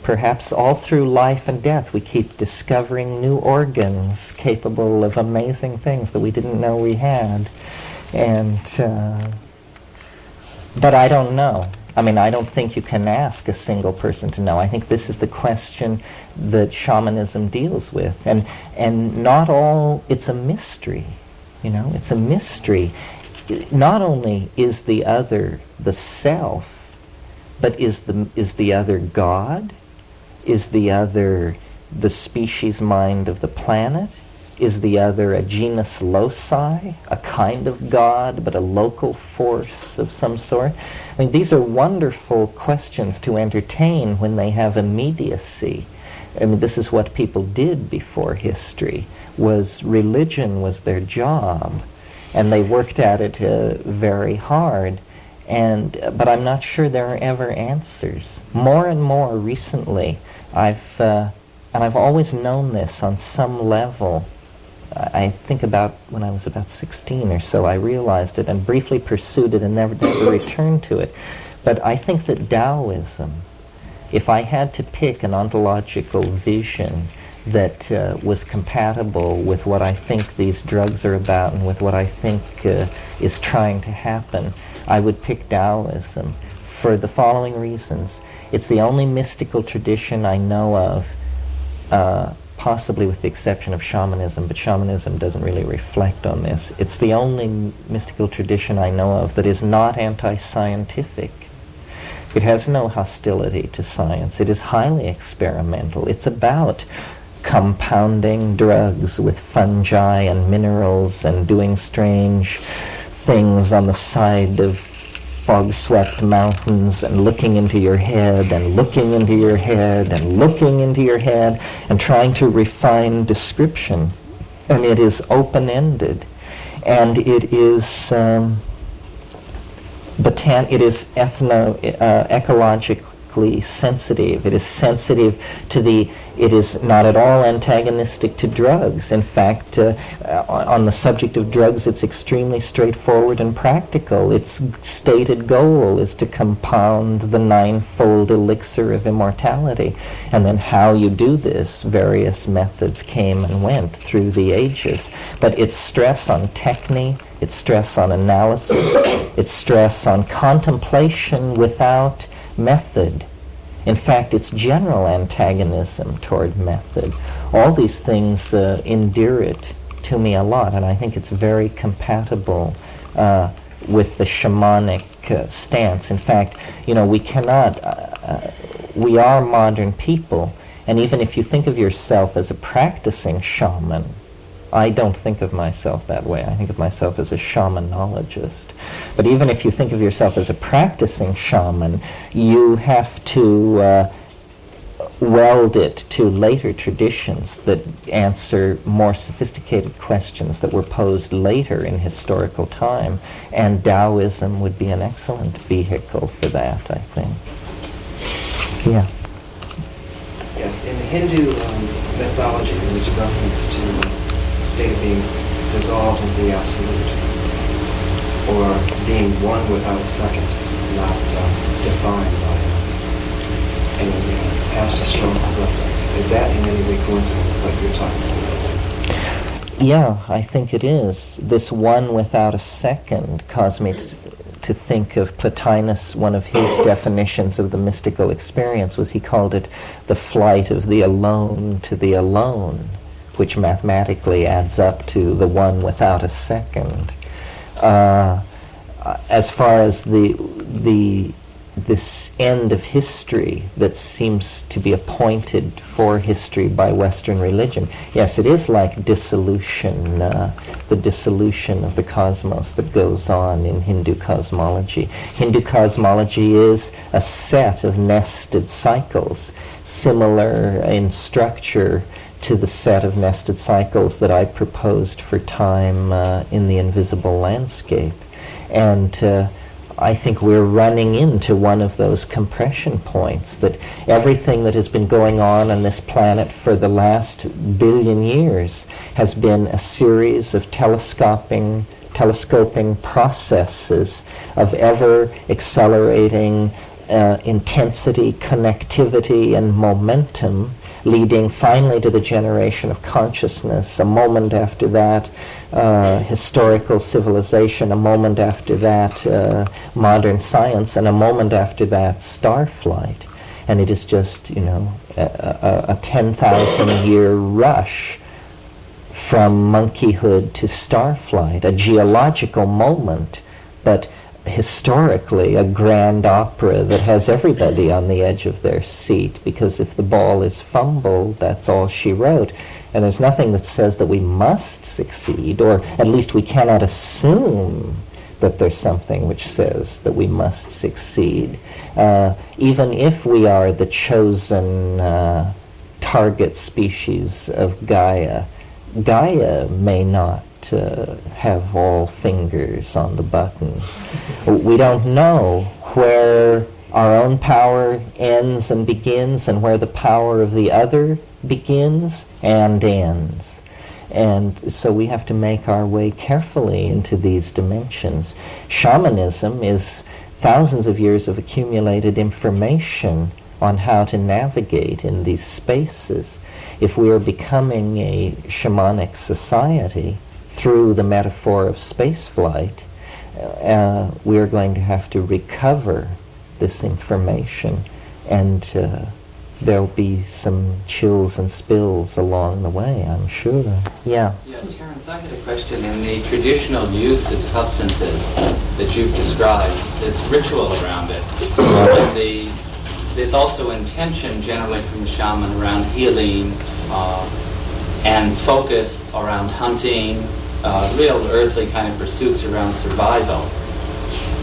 perhaps all through life and death we keep discovering new organs capable of amazing things that we didn't know we had. And but I don't know. I mean, I don't think you can ask a single person to know. I think this is the question that shamanism deals with. And not all, it's a mystery. It's a mystery. Not only is the other the self, but is the other God? Is the other the species mind of the planet? Is the other a genus loci, a kind of God, but a local force of some sort? I mean, these are wonderful questions to entertain when they have immediacy. I mean, this is what people did before history. Religion was their job, and they worked at it very hard. But I'm not sure there are ever answers. More and more recently, I've always known this on some level. I think about when I was about 16 or so, I realized it and briefly pursued it and never returned to it. But I think that Taoism, if I had to pick an ontological vision that was compatible with what I think these drugs are about and with what I think is trying to happen, I would pick Taoism for the following reasons. It's the only mystical tradition I know of, possibly with the exception of shamanism, but shamanism doesn't really reflect on this. It's the only mystical tradition I know of that is not anti-scientific. It has no hostility to science. It is highly experimental. It's about compounding drugs with fungi and minerals and doing strange things on the side of fog-swept mountains and looking into your head and looking into your head and looking into your head and trying to refine description. And it is open-ended, and it is ecologically sensitive. It is sensitive to it is not at all antagonistic to drugs. In fact, on the subject of drugs, it's extremely straightforward and practical. Its stated goal is to compound the ninefold elixir of immortality. And then how you do this, various methods came and went through the ages. But its stress on technique, its stress on analysis, its stress on contemplation without method. In fact, its general antagonism toward method. All these things endear it to me a lot, and I think it's very compatible with the shamanic stance. In fact, we cannot, we are modern people, and even if you think of yourself as a practicing shaman, I don't think of myself that way. I think of myself as a shamanologist. But even if you think of yourself as a practicing shaman, you have to weld it to later traditions that answer more sophisticated questions that were posed later in historical time, and Taoism would be an excellent vehicle for that, I think. Yeah. Yes, in Hindu mythology, there is reference to the state of being dissolved into the absolute, or being one without a second, not defined by any past historical reference. Is that in any way coincident with what you're talking about? Yeah, I think it is. This one without a second caused me to think of Plotinus. One of his definitions of the mystical experience was, he called it the flight of the alone to the alone, which mathematically adds up to the one without a second. As far as this end of history that seems to be appointed for history by Western religion, yes, it is like dissolution, the dissolution of the cosmos that goes on in Hindu cosmology. Hindu cosmology is a set of nested cycles, similar in structure to the set of nested cycles that I proposed for time in The Invisible Landscape. And I think we're running into one of those compression points, that everything that has been going on this planet for the last billion years has been a series of telescoping processes of ever accelerating intensity, connectivity, and momentum, leading finally to the generation of consciousness. A moment after that, historical civilization. A moment after that, modern science. And a moment after that, starflight. And it is just, a 10,000-year rush from monkeyhood to starflight, a geological moment, but historically a grand opera that has everybody on the edge of their seat, because if the ball is fumbled, that's all she wrote. And there's nothing that says that we must succeed, or at least we cannot assume that there's something which says that we must succeed. Even if we are the chosen target species of Gaia, Gaia may not have all fingers on the button. We don't know where our own power ends and begins, and where the power of the other begins and ends. And so we have to make our way carefully into these dimensions. Shamanism is thousands of years of accumulated information on how to navigate in these spaces. If we are becoming a shamanic society through the metaphor of spaceflight, we are going to have to recover this information, and there'll be some chills and spills along the way, I'm sure. Yeah. Yeah, Terence, I had a question. In the traditional use of substances that you've described, there's ritual around it. There's also intention generally from the shaman around healing and focus around hunting, real earthly kind of pursuits around survival.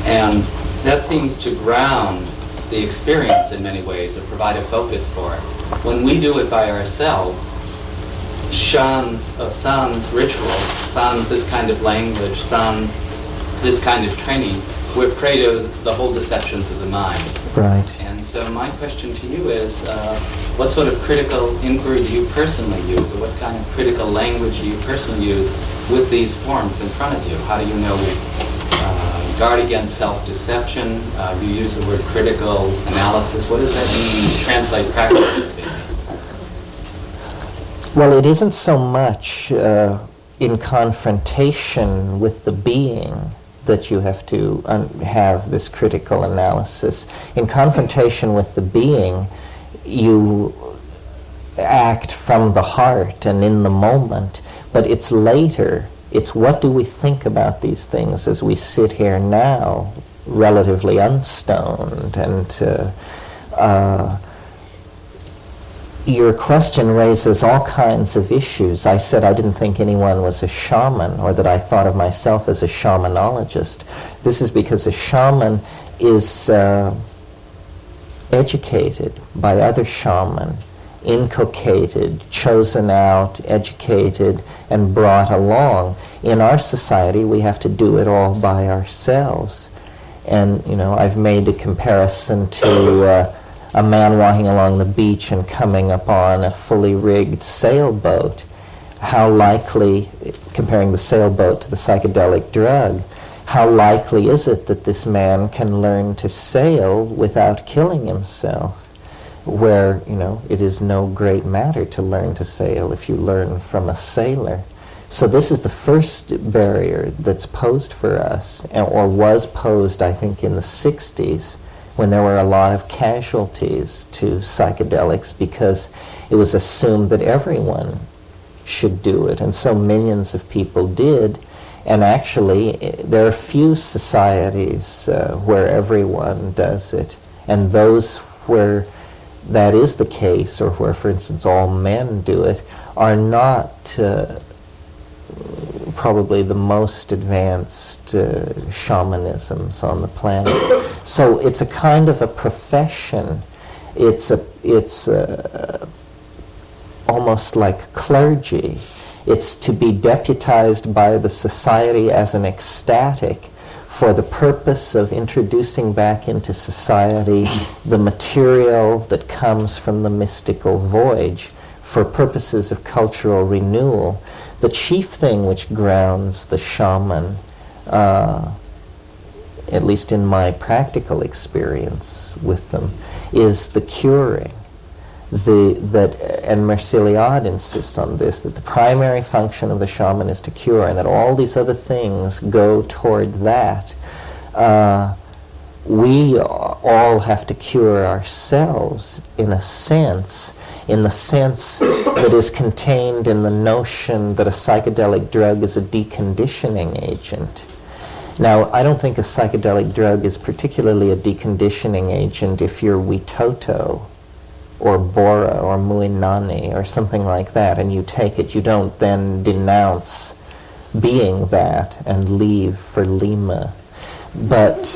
And that seems to ground the experience in many ways, or provide a focus for it. When we do it by ourselves, sans ritual, sans this kind of language, sans this kind of training, we're prey to the whole deceptions of the mind. Right. And so my question to you is, what sort of critical inquiry do you personally use, or what kind of critical language do you personally use with these forms in front of you? How do you know guard against self-deception? You use the word critical analysis. What does that mean? Translate practically. Well, it isn't so much in confrontation with the being that you have to have this critical analysis. In confrontation with the being, you act from the heart and in the moment, but it's later It's what do we think about these things as we sit here now, relatively unstoned. And your question raises all kinds of issues. I said I didn't think anyone was a shaman, or that I thought of myself as a shamanologist. This is because a shaman is educated by other shamans, inculcated, chosen out, educated, and brought along. In our society, we have to do it all by ourselves. And, I've made a comparison to a man walking along the beach and coming upon a fully rigged sailboat. How likely, comparing the sailboat to the psychedelic drug, how likely is it that this man can learn to sail without killing himself? Where, it is no great matter to learn to sail if you learn from a sailor. So this is the first barrier that's posed for us, or was posed, I think, in the 60s, when there were a lot of casualties to psychedelics, because it was assumed that everyone should do it, and so millions of people did. And actually, there are few societies where everyone does it, and those where that is the case, or where, for instance, all men do it, are not probably the most advanced shamanisms on the planet. So it's a kind of a profession. It's almost like clergy. It's to be deputized by the society as an ecstatic for the purpose of introducing back into society the material that comes from the mystical voyage for purposes of cultural renewal. The chief thing which grounds the shaman, at least in my practical experience with them, is the curing. And Merciliade insists on this, that the primary function of the shaman is to cure, and that all these other things go toward that. We all have to cure ourselves, in the sense that is contained in the notion that a psychedelic drug is a deconditioning agent. Now, I don't think a psychedelic drug is particularly a deconditioning agent if you're Witoto, or Bora, or Muinani, or something like that, and you take it. You don't then denounce being that and leave for Lima. But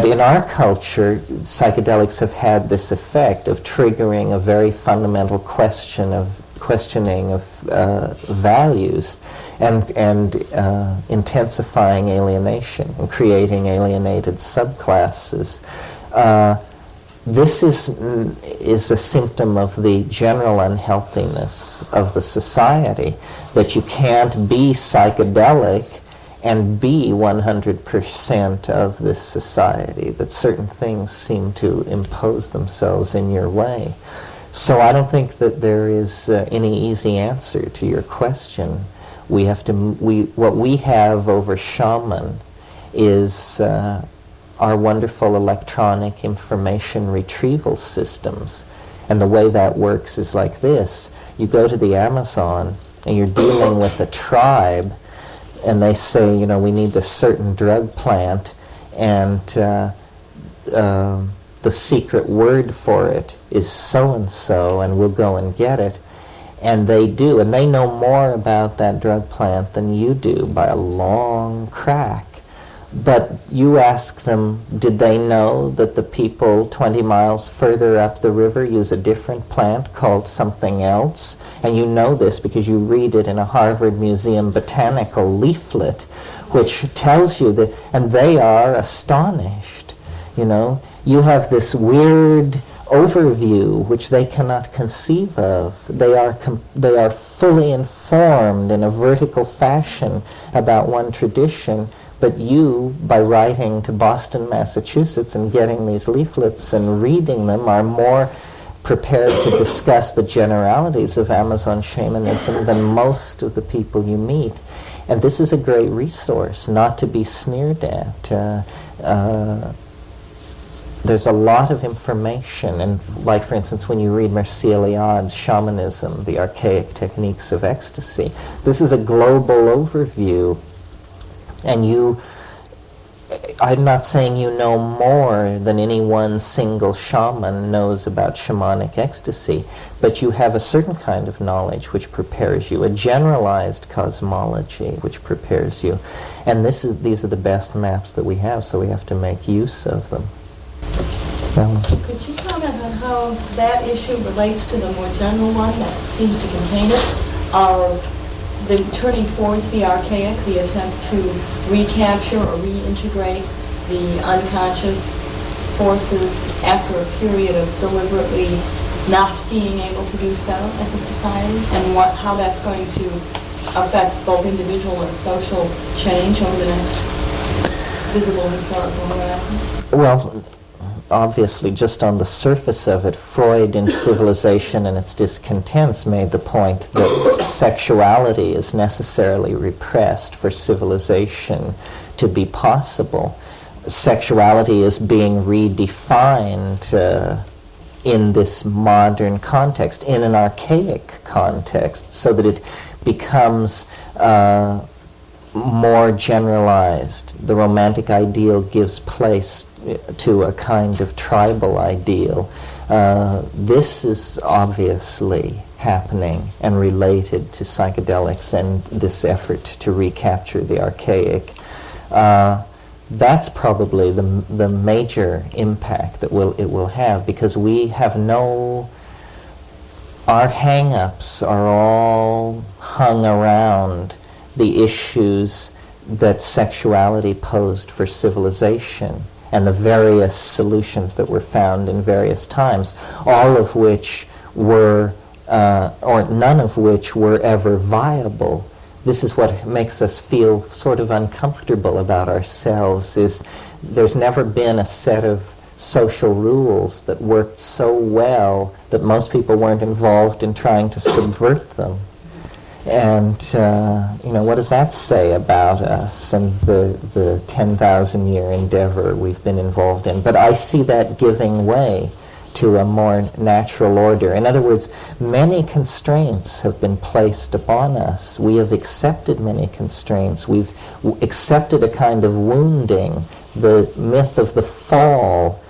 in our culture, psychedelics have had this effect of triggering a very fundamental questioning of values, and intensifying alienation and creating alienated subclasses. This is a symptom of the general unhealthiness of the society, that you can't be psychedelic and be 100% of this society, that certain things seem to impose themselves in your way. So I don't think that there is any easy answer to your question. What we have over shaman is our wonderful electronic information retrieval systems. And the way that works is like this. You go to the Amazon and you're dealing with a tribe, and they say, we need this certain drug plant, and the secret word for it is so-and-so, and we'll go and get it. And they do, and they know more about that drug plant than you do by a long crack. But you ask them, did they know that the people 20 miles further up the river use a different plant called something else? And you know this because you read it in a Harvard Museum botanical leaflet, which tells you that, and they are astonished. You have this weird overview which they cannot conceive of. They are fully informed in a vertical fashion about one tradition. But you, by writing to Boston, Massachusetts, and getting these leaflets and reading them, are more prepared to discuss the generalities of Amazon shamanism than most of the people you meet. And this is a great resource, not to be sneered at. there's a lot of information, and like, for instance, when you read Mircea Eliade's Shamanism, the Archaic Techniques of Ecstasy, this is a global overview, and I'm not saying you know more than any one single shaman knows about shamanic ecstasy, but you have a certain kind of knowledge which prepares you, a generalized cosmology which prepares you, and these are the best maps that we have, so we have to make use of them. Could you comment on how that issue relates to the more general one that seems to contain it, of the turning towards the archaic, the attempt to recapture or reintegrate the unconscious forces after a period of deliberately not being able to do so as a society, and how that's going to affect both individual and social change over the next visible historical horizon? Well, obviously, just on the surface of it, Freud in Civilization and Its Discontents made the point that sexuality is necessarily repressed for civilization to be possible. Sexuality is being redefined in this modern context, in an archaic context, so that it becomes more generalized. The romantic ideal gives place to a kind of tribal ideal. This is obviously happening and related to psychedelics and this effort to recapture the archaic. That's probably the major impact that it will have, because we have our hang-ups are all hung around the issues that sexuality posed for civilization, and the various solutions that were found in various times, all of which were, or none of which were ever viable. This is what makes us feel sort of uncomfortable about ourselves, is there's never been a set of social rules that worked so well that most people weren't involved in trying to subvert them. And, what does that say about us and the 10,000-year endeavor we've been involved in? But I see that giving way to a more natural order. In other words, many constraints have been placed upon us. We have accepted many constraints. We've accepted a kind of wounding. The myth of the fall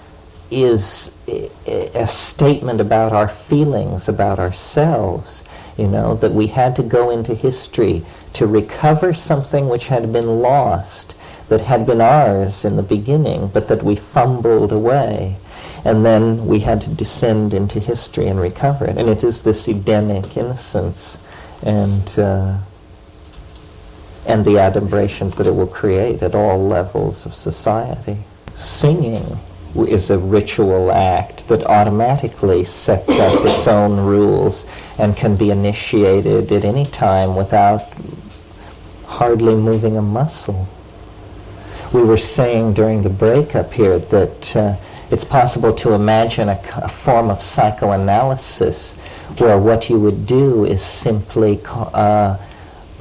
is a statement about our feelings, about ourselves. That we had to go into history to recover something which had been lost, that had been ours in the beginning, but that we fumbled away. And then we had to descend into history and recover it. And it is this Edenic innocence and the adumbrations that it will create at all levels of society. Singing is a ritual act that automatically sets up its own rules and can be initiated at any time without hardly moving a muscle. We were saying during the breakup here that it's possible to imagine a form of psychoanalysis where what you would do is simply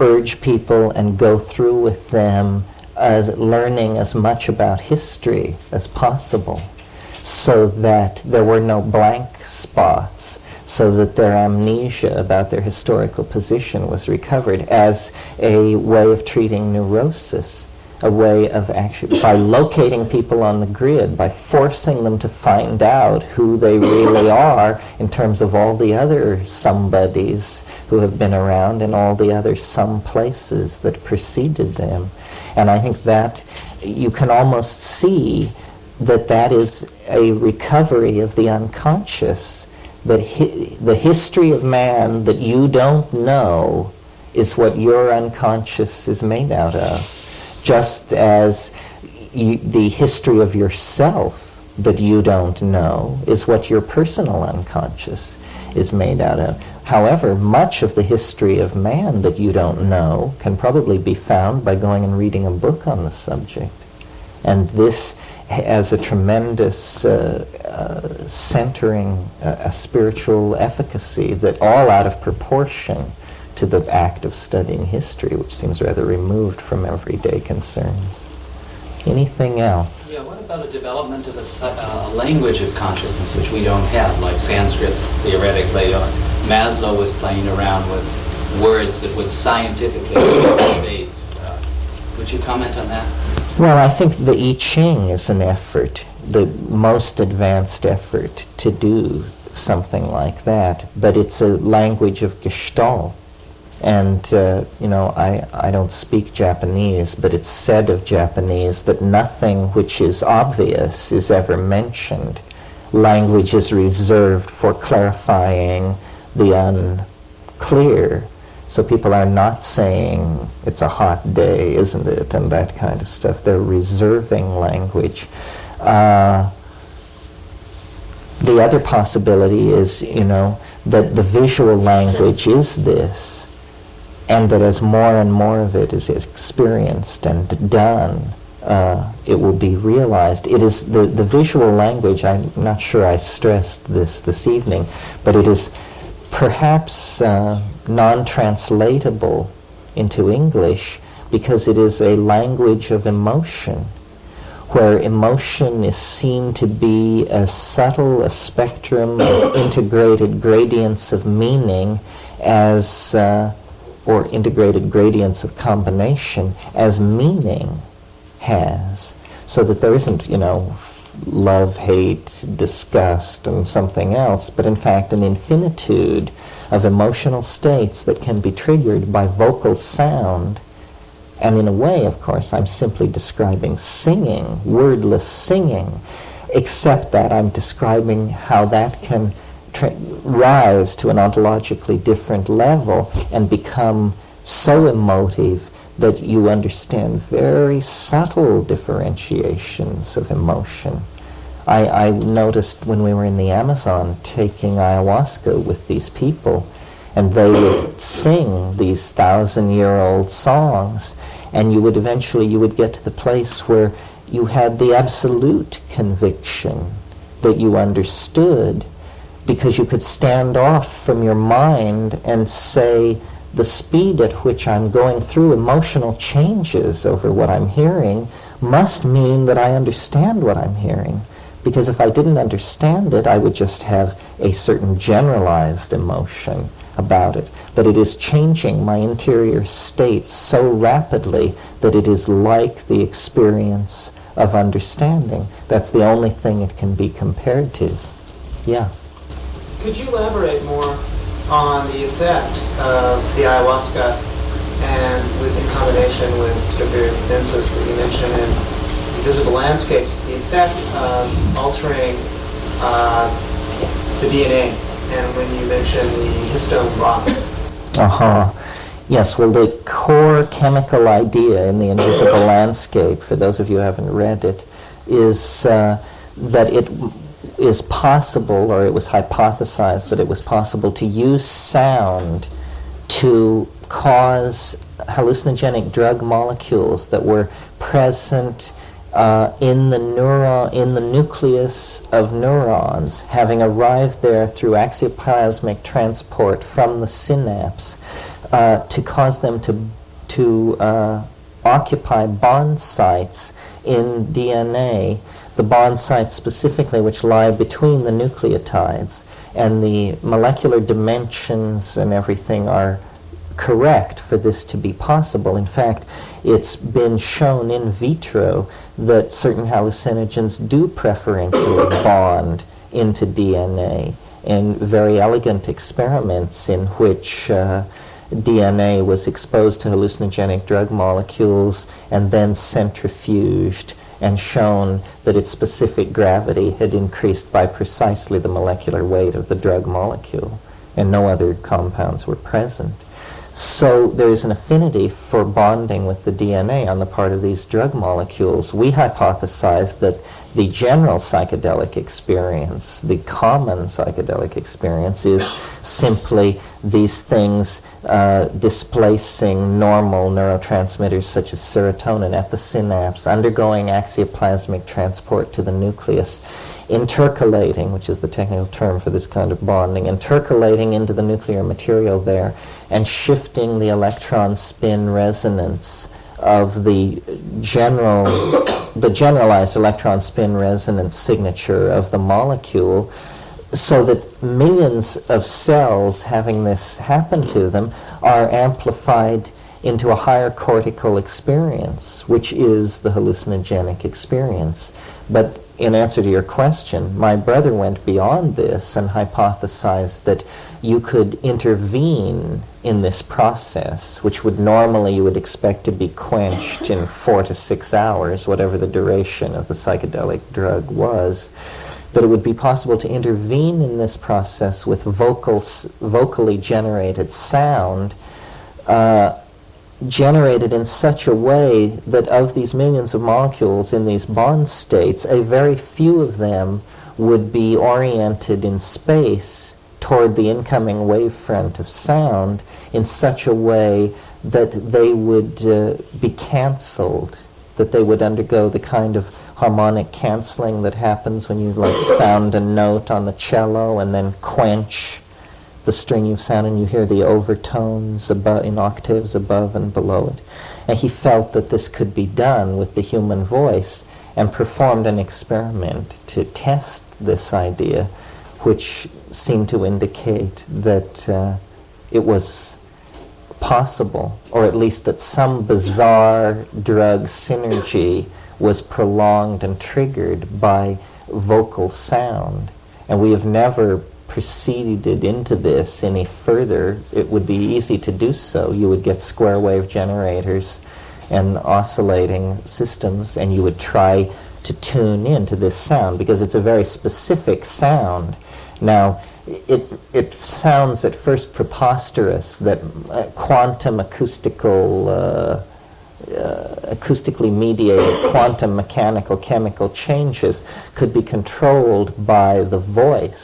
urge people and go through with them learning as much about history as possible, so that there were no blank spots, so that their amnesia about their historical position was recovered, as a way of treating neurosis, a way of actually, by locating people on the grid, by forcing them to find out who they really are in terms of all the other somebodies who have been around and all the other some places that preceded them. And I think that you can almost see that is a recovery of the unconscious, that the history of man that you don't know is what your unconscious is made out of, just as the history of yourself that you don't know is what your personal unconscious is made out of. However, much of the history of man that you don't know can probably be found by going and reading a book on the subject. And this has a tremendous centering, a spiritual efficacy that all out of proportion to the act of studying history, which seems rather removed from everyday concerns. Anything else? Yeah, what about a development of a language of consciousness which we don't have, like Sanskrit theoretically, or Maslow was playing around with words that would scientifically base. Would you comment on that? Well, I think the I Ching is an effort, the most advanced effort to do something like that, but it's a language of Gestalt. And, I don't speak Japanese, but it's said of Japanese that nothing which is obvious is ever mentioned. Language is reserved for clarifying the unclear. So people are not saying, it's a hot day, isn't it, and that kind of stuff. They're reserving language. The other possibility is, that the visual language is this, and that as more and more of it is experienced and done, it will be realized. It is the visual language, I'm not sure I stressed this evening, but it is perhaps non-translatable into English because it is a language of emotion, where emotion is seen to be as subtle a spectrum of integrated gradients of meaning as or integrated gradients of combination as meaning has, so that there isn't, love, hate, disgust, and something else, but in fact an infinitude of emotional states that can be triggered by vocal sound. And in a way, of course, I'm simply describing singing, wordless singing, except that I'm describing how that can rise to an ontologically different level and become so emotive that you understand very subtle differentiations of emotion. I noticed when we were in the Amazon taking ayahuasca with these people, and they would sing these 1,000-year-old songs, and you would get to the place where you had the absolute conviction that you understood, because you could stand off from your mind and say, the speed at which I'm going through emotional changes over what I'm hearing must mean that I understand what I'm hearing. Because if I didn't understand it, I would just have a certain generalized emotion about it. But it is changing my interior state so rapidly that it is like the experience of understanding. That's the only thing it can be compared to. Yeah. Could you elaborate more on the effect of the ayahuasca and in combination with stricter senses that you mentioned in visible landscapes, the effect of altering the DNA, and when you mentioned the histone block? Yes, well, the core chemical idea in the invisible landscape, for those of you who haven't read it, is that it is possible, or it was hypothesized that it was possible to use sound to cause hallucinogenic drug molecules that were present in the nucleus of neurons, having arrived there through axioplasmic transport from the synapse, to cause them to occupy bond sites in DNA, the bond sites specifically which lie between the nucleotides, and the molecular dimensions and everything are correct for this to be possible. In fact, it's been shown in vitro that certain hallucinogens do preferentially bond into DNA in very elegant experiments in which DNA was exposed to hallucinogenic drug molecules and then centrifuged, and shown that its specific gravity had increased by precisely the molecular weight of the drug molecule, and no other compounds were present. So there is an affinity for bonding with the DNA on the part of these drug molecules. We hypothesized that the general psychedelic experience, the common psychedelic experience, is simply these things displacing normal neurotransmitters such as serotonin at the synapse, undergoing axioplasmic transport to the nucleus, intercalating, which is the technical term for this kind of bonding, intercalating into the nuclear material there, and shifting the electron spin resonance of the generalized electron spin resonance signature of the molecule, so that millions of cells having this happen to them are amplified into a higher cortical experience, which is the hallucinogenic experience. But in answer to your question, my brother went beyond this and hypothesized that you could intervene in this process, which would normally you would expect to be quenched in 4 to 6 hours, whatever the duration of the psychedelic drug was. But it would be possible to intervene in this process with vocally generated sound, generated in such a way that of these millions of molecules in these bond states, a very few of them would be oriented in space toward the incoming wavefront of sound in such a way that they would be cancelled, that they would undergo the kind of harmonic cancelling that happens when you sound a note on the cello and then quench the string of sound and you hear the overtones in octaves above and below it. And he felt that this could be done with the human voice, and performed an experiment to test this idea, which seemed to indicate that it was possible, or at least that some bizarre drug synergy was prolonged and triggered by vocal sound. And we have never proceeded into this any further. It would be easy to do so. You would get square wave generators and oscillating systems, and you would try to tune into this sound, because it's a very specific sound. Now, it sounds at first preposterous that quantum acoustically mediated quantum mechanical chemical changes could be controlled by the voice.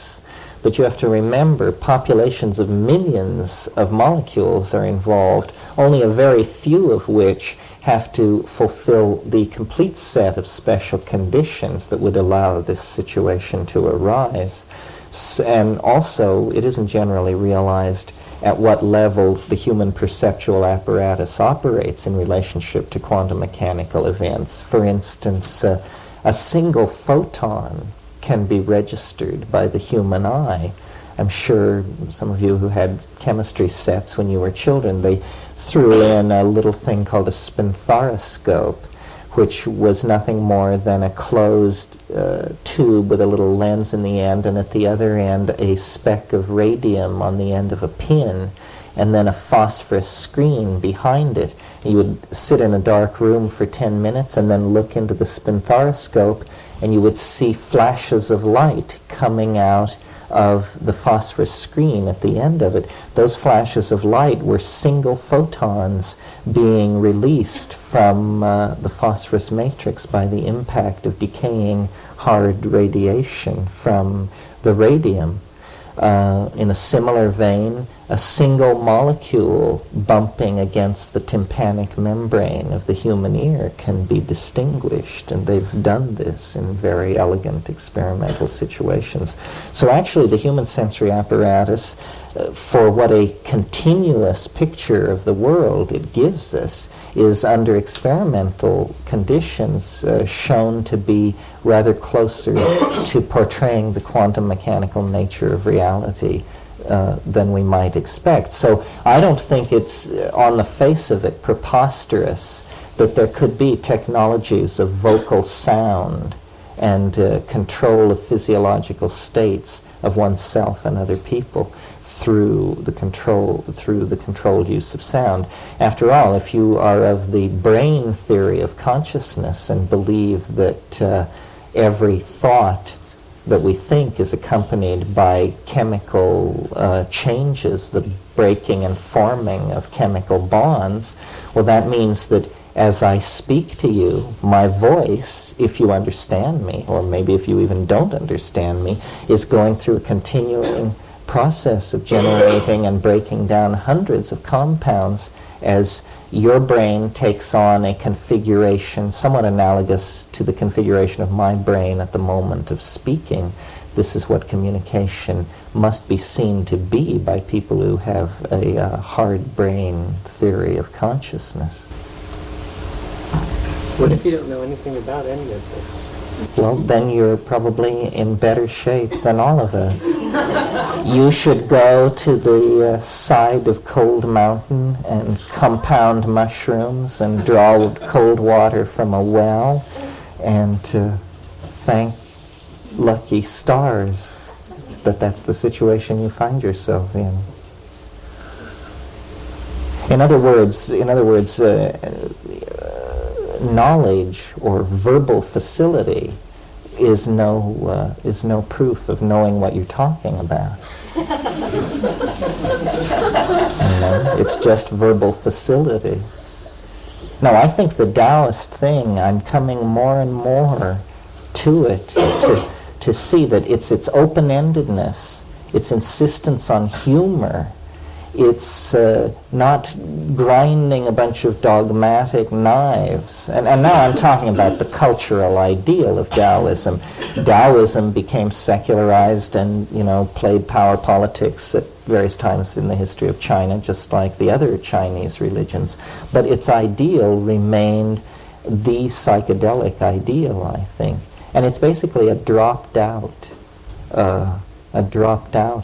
But you have to remember, populations of millions of molecules are involved, only a very few of which have to fulfill the complete set of special conditions that would allow this situation to arise. And also, it isn't generally realized at what level the human perceptual apparatus operates in relationship to quantum mechanical events. For instance, a single photon can be registered by the human eye. I'm sure some of you who had chemistry sets when you were children, they threw in a little thing called a spinthariscope, which was nothing more than a closed tube with a little lens in the end, and at the other end a speck of radium on the end of a pin, and then a phosphorus screen behind it. You would sit in a dark room for 10 minutes and then look into the spinthariscope, and you would see flashes of light coming out of the phosphorus screen at the end of it. Those flashes of light were single photons being released from the phosphorus matrix by the impact of decaying hard radiation from the radium. In a similar vein, a single molecule bumping against the tympanic membrane of the human ear can be distinguished, and they've done this in very elegant experimental situations. So actually the human sensory apparatus, for what a continuous picture of the world it gives us, is under experimental conditions shown to be rather closer to portraying the quantum mechanical nature of reality than we might expect. So I don't think it's, on the face of it, preposterous that there could be technologies of vocal sound and control of physiological states of oneself and other people through the controlled use of sound. After all, if you are of the brain theory of consciousness and believe that every thought that we think is accompanied by chemical changes, the breaking and forming of chemical bonds, well, that means that as I speak to you, my voice, if you understand me, or maybe if you even don't understand me, is going through a continuing process of generating and breaking down hundreds of compounds as your brain takes on a configuration somewhat analogous to the configuration of my brain at the moment of speaking. This is what communication must be seen to be by people who have a hard brain theory of consciousness. What if you don't know anything about any of this? Well, then you're probably in better shape than all of us. You should go to the side of Cold Mountain and compound mushrooms and draw cold water from a well and thank lucky stars that that's the situation you find yourself in. In other words, knowledge or verbal facility is no proof of knowing what you're talking about. It's just verbal facility. No, I think the Taoist thing, I'm coming more and more to it, to see that it's its open-endedness, its insistence on humor, it's not grinding a bunch of dogmatic knives. And now I'm talking about the cultural ideal of Taoism. Taoism became secularized and, played power politics at various times in the history of China, just like the other Chinese religions. But its ideal remained the psychedelic ideal, I think. And it's basically a dropped out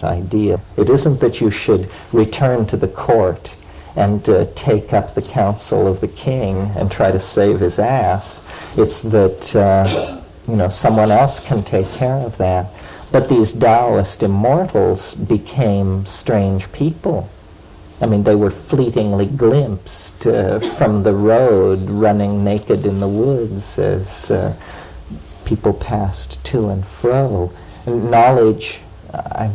idea. It isn't that you should return to the court and take up the counsel of the king and try to save his ass. It's that someone else can take care of that. But these Taoist immortals became strange people. I mean, they were fleetingly glimpsed from the road, running naked in the woods as people passed to and fro. And knowledge, I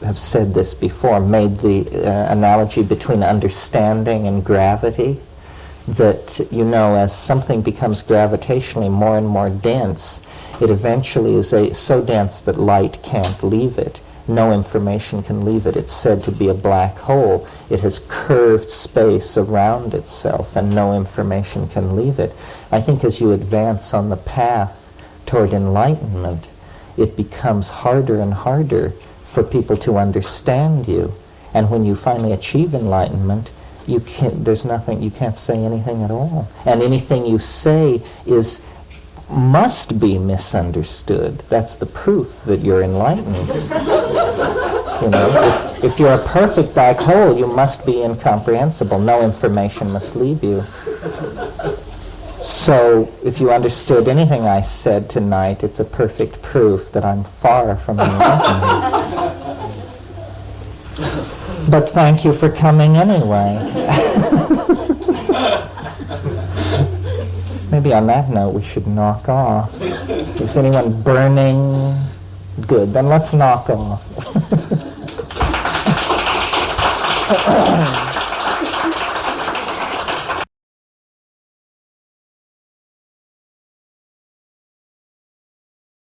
have said this before, made the analogy between understanding and gravity, that, as something becomes gravitationally more and more dense, it eventually is so dense that light can't leave it. No information can leave it. It's said to be a black hole. It has curved space around itself, and no information can leave it. I think as you advance on the path toward enlightenment, it becomes harder and harder for people to understand you. And when you finally achieve enlightenment, you can't say anything at all. And anything you say must be misunderstood. That's the proof that you're enlightened. If you're a perfect black hole, you must be incomprehensible. No information must leave you. So, if you understood anything I said tonight, it's a perfect proof that I'm far from enlightened. But thank you for coming anyway. Maybe on that note we should knock off. Is anyone burning? Good, then let's knock off.